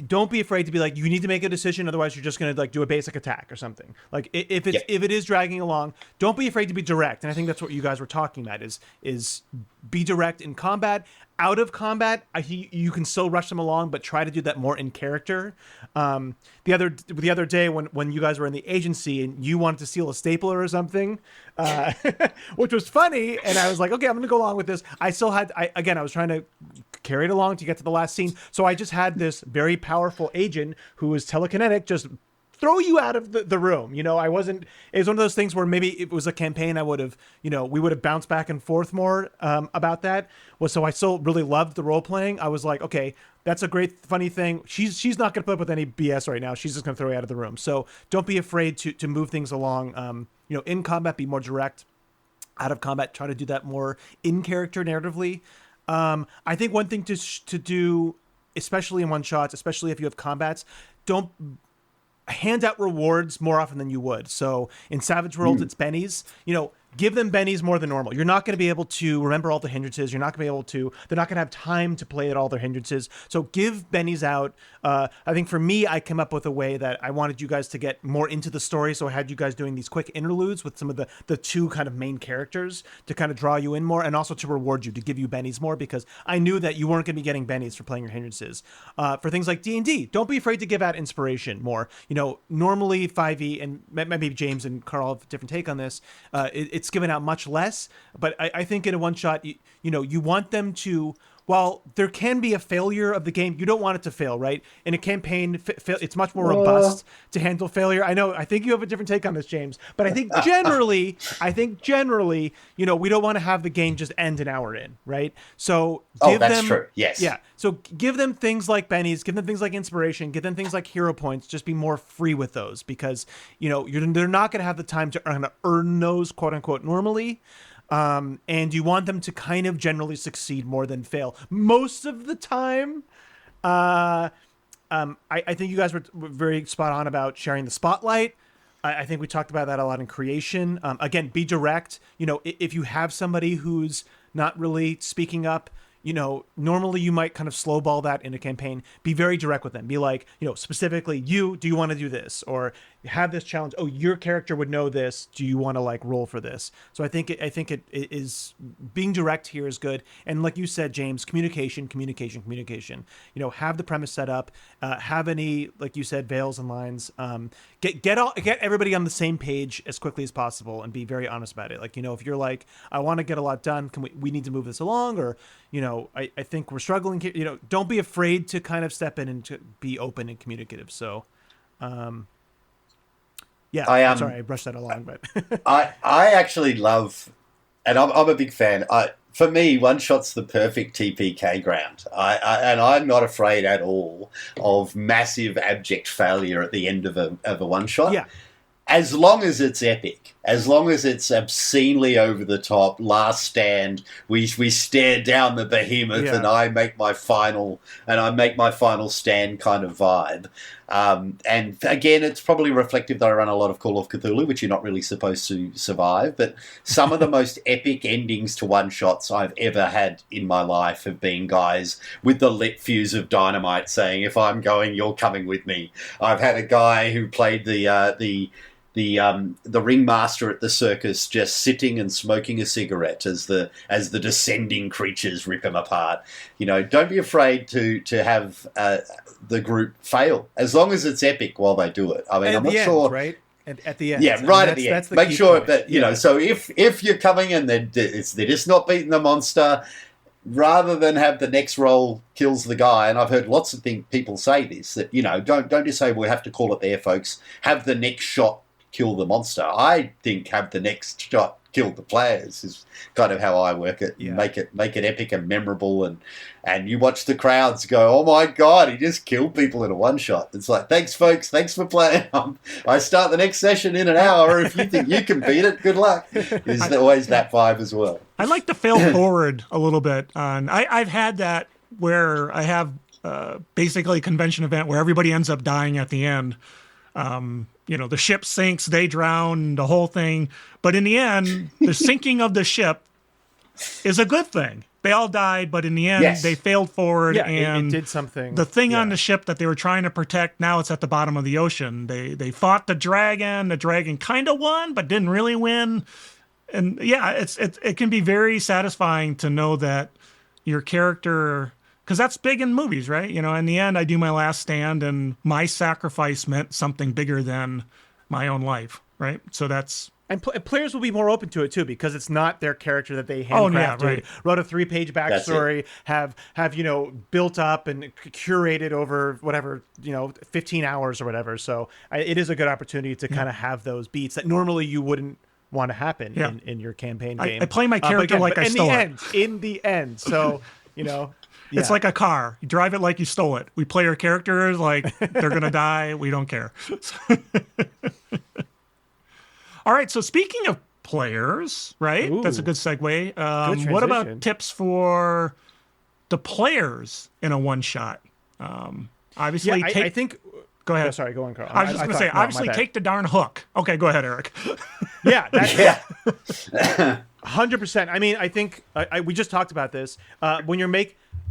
don't be afraid to be like, you need to make a decision, otherwise you're just going to like do a basic attack or something. Like if it is dragging along, don't be afraid to be direct. And I think that's what you guys were talking about is be direct in combat. Out of combat, you can still rush them along, but try to do that more in character. The other day when you guys were in the agency and you wanted to steal a stapler or something, which was funny, and I was like, okay, I'm going to go along with this. I was trying to carry it along to get to the last scene, so I just had this very powerful agent who was telekinetic just throw you out of the room. It was one of those things where maybe it was a campaign I would have, we would have bounced back and forth more about that. So I still really loved the role playing. I was like, okay, that's a great funny thing. She's not going to put up with any BS right now. She's just going to throw you out of the room. So don't be afraid to move things along. In combat, be more direct. Out of combat, try to do that more in character narratively. I think one thing to do, especially in one shots, especially if you have combats, don't hand out rewards more often than you would. So in Savage Worlds, it's bennies. Give them bennies more than normal. You're not going to be able to remember all the hindrances. You're not going to be able to. They're not going to have time to play at all their hindrances. So give bennies out. I think for me, I came up with a way that I wanted you guys to get more into the story. So I had you guys doing these quick interludes with some of the two kind of main characters to kind of draw you in more, and also to reward you, to give you bennies more, because I knew that you weren't going to be getting bennies for playing your hindrances. For things like D&D, don't be afraid to give out inspiration more. Normally 5e, and maybe James and Carl have a different take on this. It's given out much less, but I think in a one shot, you want them to, while there can be a failure of the game, you don't want it to fail, right? In a campaign, it's much more robust to handle failure. I think you have a different take on this, James, but I think generally, we don't want to have the game just end an hour in, right? So that's true. Yes. Yeah. So give them things like bennies, give them things like inspiration, give them things like hero points. Just be more free with those, because they're not going to have the time to earn those, quote unquote, normally. And you want them to kind of generally succeed more than fail most of the time. I think you guys were very spot on about sharing the spotlight. I think we talked about that a lot in creation. Again, be direct. If you have somebody who's not really speaking up, normally you might kind of slowball that in a campaign. Be very direct with them. Be like, specifically, do you want to do this? Or have this challenge. Oh, your character would know this. Do you want to like roll for this? So I think it is, being direct here is good. And like you said, James, communication. Have the premise set up. Have any, like you said, veils and lines. Get everybody on the same page as quickly as possible, and be very honest about it. Like, if you're like, I want to get a lot done, we need to move this along, or I think we're struggling here. Don't be afraid to kind of step in and to be open and communicative. So, yeah, I'm sorry, I brushed that along, but I actually love, and I'm a big fan. For me, one shot's the perfect TPK ground. And I'm not afraid at all of massive abject failure at the end of a one shot. Yeah. As long as it's epic, as long as it's obscenely over the top, last stand, we stare down the behemoth, and I make my final stand kind of vibe. And again, it's probably reflective that I run a lot of Call of Cthulhu, which you're not really supposed to survive. But some of the most epic endings to one shots I've ever had in my life have been guys with the lit fuse of dynamite saying, "If I'm going, you're coming with me." I've had a guy who played the ringmaster at the circus just sitting and smoking a cigarette as the descending creatures rip him apart. Don't be afraid to have the group fail, as long as it's epic while they do it. I mean, I'm not sure, right? At the end, yeah, right at the end. Make sure that So if you're coming and they're just not beating the monster, rather than have the next roll kills the guy, and I've heard lots of people say this, that don't just say we have to call it there, folks. Have the next shot kill the monster. I think have the next shot kill the players is kind of how I work it. Yeah. Make it epic and memorable, and you watch the crowds go, "Oh my god, he just killed people in a one shot." It's like, thanks folks, thanks for playing. I start the next session in an hour. If you think you can beat it, good luck. There's always that vibe as well. I like to fail forward a little bit. I've had that where I have basically a convention event where everybody ends up dying at the end. The ship sinks, they drown, the whole thing. But in the end, the sinking of the ship is a good thing. They all died, but in the end, Yes. they failed forward, Yeah, and it did something. the thing yeah. on the ship that they were trying to protect, now it's at the bottom of the ocean. They fought the dragon. The dragon kind of won, but didn't really win. And yeah, it can be very satisfying to know that your character, because that's big in movies, right? You know, in the end, I do my last stand, and my sacrifice meant something bigger than my own life, right? So that's. And players will be more open to it too, because it's not their character that they handcrafted, right. wrote a 3-page backstory, have built up and curated over whatever 15 hours or whatever. So it is a good opportunity to kind of have those beats that normally you wouldn't want to happen in your campaign game. I play my character like I stole it. In the end, so It's like a car. You drive it like you stole it. We play our characters like they're going to die. We don't care. All right. So speaking of players, right? Ooh. That's a good segue. Good What transition. about tips for the players in a one-shot? Obviously, I think. Go ahead. Oh, sorry, go on, Carl. I was just going to say, obviously, take the darn hook. Okay, go ahead, Eric. Yeah, that's, Yeah. 100%. I mean, I think we just talked about this. When you're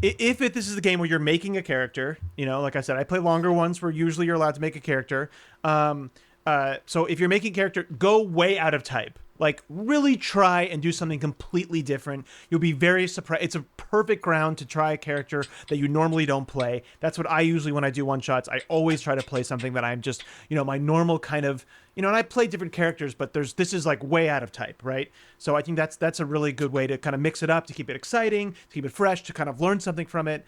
this is a game where you're making a character, like I said, I play longer ones where usually you're allowed to make a character. So if you're making a character, go way out of type. Like, really try and do something completely different. You'll be very surprised. It's a perfect ground to try a character that you normally don't play. That's what I usually, when I do one-shots, I always try to play something that I'm just, my normal kind of, and I play different characters, but this is like way out of type, right? So I think that's a really good way to kind of mix it up, to keep it exciting, to keep it fresh, to kind of learn something from it.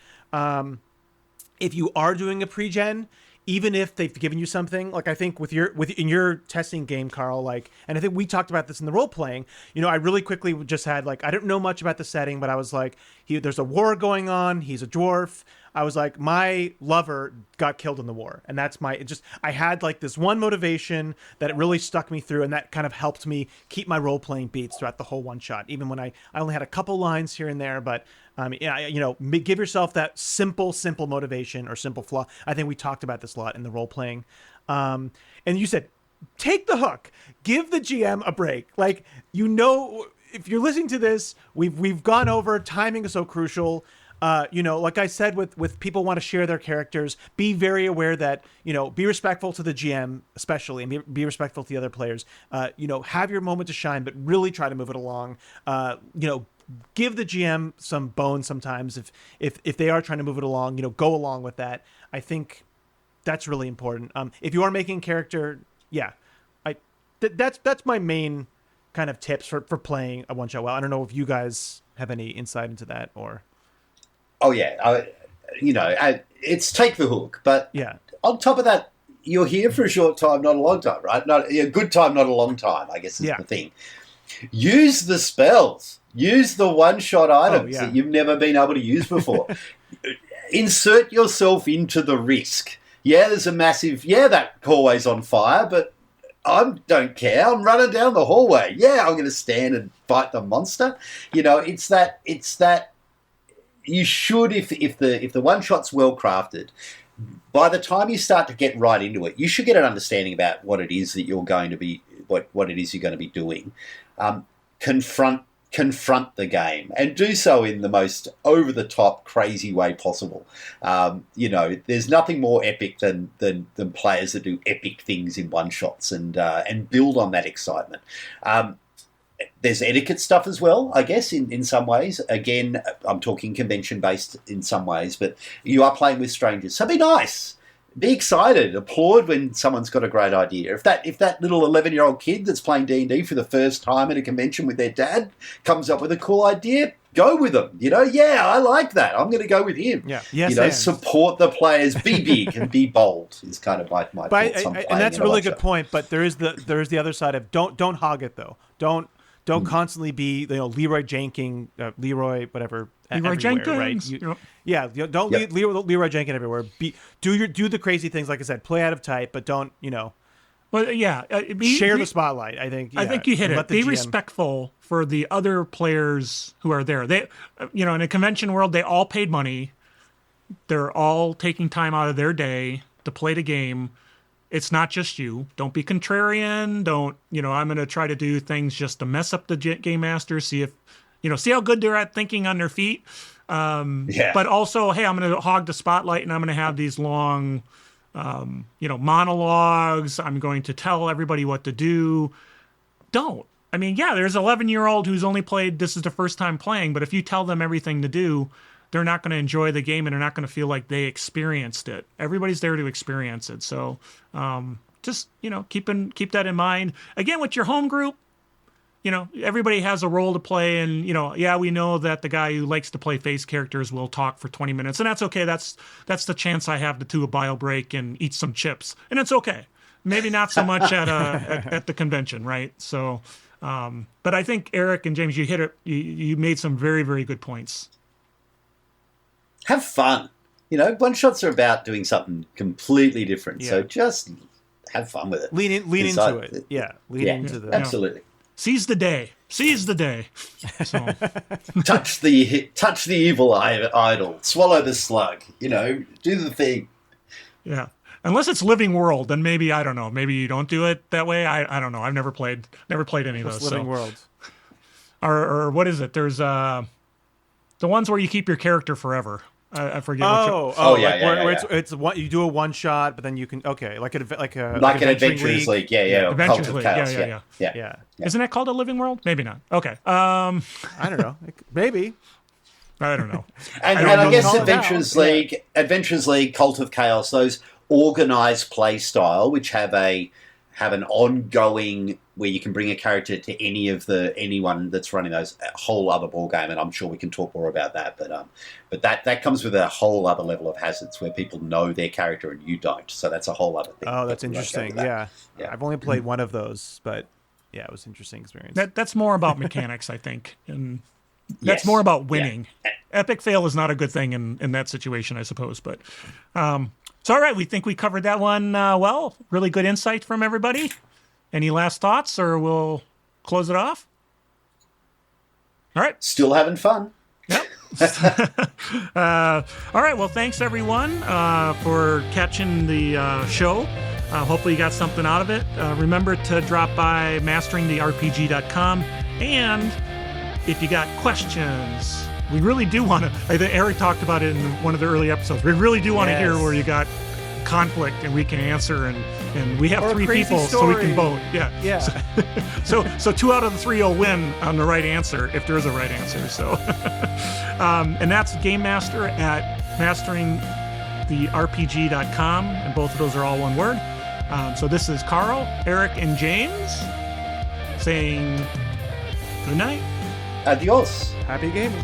If you are doing a pre-gen, even if they've given you something, like I think in your testing game, Carl, and I think we talked about this in the role playing, I really quickly just had I didn't know much about the setting, but I was like, there's a war going on. He's a dwarf. I was like, my lover got killed in the war. And that's I had this one motivation that it really stuck me through. And that kind of helped me keep my role playing beats throughout the whole one shot, even when I only had a couple lines here and there, but give yourself that simple motivation or simple flaw. I think we talked about this a lot in the role playing. And you said, take the hook, give the GM a break. If you're listening to this, we've gone over, timing is so crucial. Like I said, with people want to share their characters, be very aware that, be respectful to the GM, especially, and be respectful to the other players. Have your moment to shine, but really try to move it along. Give the GM some bones sometimes if they are trying to move it along, go along with that. I think that's really important. If you are making a character, that's my main kind of tips for playing a one-shot well. I don't know if you guys have any insight into that or... Oh yeah, it's take the hook, but yeah. On top of that, you're here for a short time, not a long time, right? Not a good time, not a long time, I guess is the thing. Use the spells, use the one-shot items that you've never been able to use before. Insert yourself into the risk. Yeah, there's a massive, that hallway's on fire, but I don't care. I'm running down the hallway. Yeah, I'm going to stand and fight the monster. It's that. You should, if the one shot's well crafted, by the time you start to get right into it, you should get an understanding about what it is that you're going to be, what it is you're going to be doing. Confront the game and do so in the most over the top, crazy way possible. There's nothing more epic than players that do epic things in one shots and build on that excitement. There's etiquette stuff as well, I guess, in some ways. Again, I'm talking convention-based in some ways, but you are playing with strangers. So be nice. Be excited. Applaud when someone's got a great idea. If that little 11-year-old kid that's playing D&D for the first time at a convention with their dad comes up with a cool idea, go with them. I like that. I'm going to go with him. Yeah. Yes, support the players. Be big and be bold is kind of my thoughts on playing. And that's a really good point, but there is the other side of don't hog it, though. Don't constantly be Leroy Jenkins, Leroy whatever. Leroy Jenkins, right? Don't Leroy Jenkins everywhere. Do the crazy things, like I said. Play out of type, but don't Well, share the spotlight. I think you hit it. Be GM... respectful for the other players who are there. They, in a convention world, they all paid money. They're all taking time out of their day to play the game. It's not just you. Don't be contrarian. Don't, I'm going to try to do things just to mess up the game master, see if, see how good they're at thinking on their feet. But also, hey, I'm going to hog the spotlight and I'm going to have these long, monologues. I'm going to tell everybody what to do. Don't. I mean, yeah, there's an 11-year-old who's only played, this is the first time playing, but if you tell them everything to do, they're not going to enjoy the game and they're not going to feel like they experienced it. Everybody's there to experience it. So just, keep that in mind. Again, with your home group, everybody has a role to play. And, we know that the guy who likes to play face characters will talk for 20 minutes. And that's okay. That's the chance I have to do a bio break and eat some chips. And it's okay. Maybe not so much at the convention, right? So, but I think Eric and James, you hit it. You made some very, very good points. Have fun. One shots are about doing something completely different. Yeah. So just have fun with it. Lean into it. Yeah. Lean into the absolutely. Seize the day. Seize the day. So. touch the evil idol. Swallow the slug. Do the thing. Yeah. Unless it's Living World, then maybe, I don't know. Maybe you don't do it that way. I don't know. I've never played any of those. Living World. Or what is it? There's the ones where you keep your character forever. I forget. Where it's one, you do a one shot, but then you can like an Adventurers League. Yeah. Adventurers Cult of League. Chaos. Yeah. Isn't that called a Living World? Maybe not. Okay. I don't know. Maybe. I don't know. And I guess Adventurers League, Cult of Chaos, those organized play style, which have an ongoing where you can bring a character to anyone that's running those, a whole other ball game, and I'm sure we can talk more about that. But that comes with a whole other level of hazards where people know their character and you don't. So that's a whole other thing. Oh, that's interesting. Yeah. I've only played one of those, but yeah, it was an interesting experience. That's more about mechanics, I think, and that's more about winning. Yeah. Epic fail is not a good thing in that situation, I suppose. But so, all right, we think we covered that one well. Really good insight from everybody. Any last thoughts, or we'll close it off? All right. Still having fun. Yep. All right. Well, thanks, everyone, for catching the show. Hopefully you got something out of it. Remember to drop by masteringtherpg.com. And if you got questions, we really do want to, I think Eric talked about it in one of the early episodes. We really do want to hear where you got conflict and we can answer, and we have 3 people so we can vote. Yeah. So 2 out of the 3 will win on the right answer if there is a right answer. So and that's gamemaster at masteringtherpg.com, and both of those are all one word. So this is Carl, Eric, and James saying good night. Adios. Happy gaming.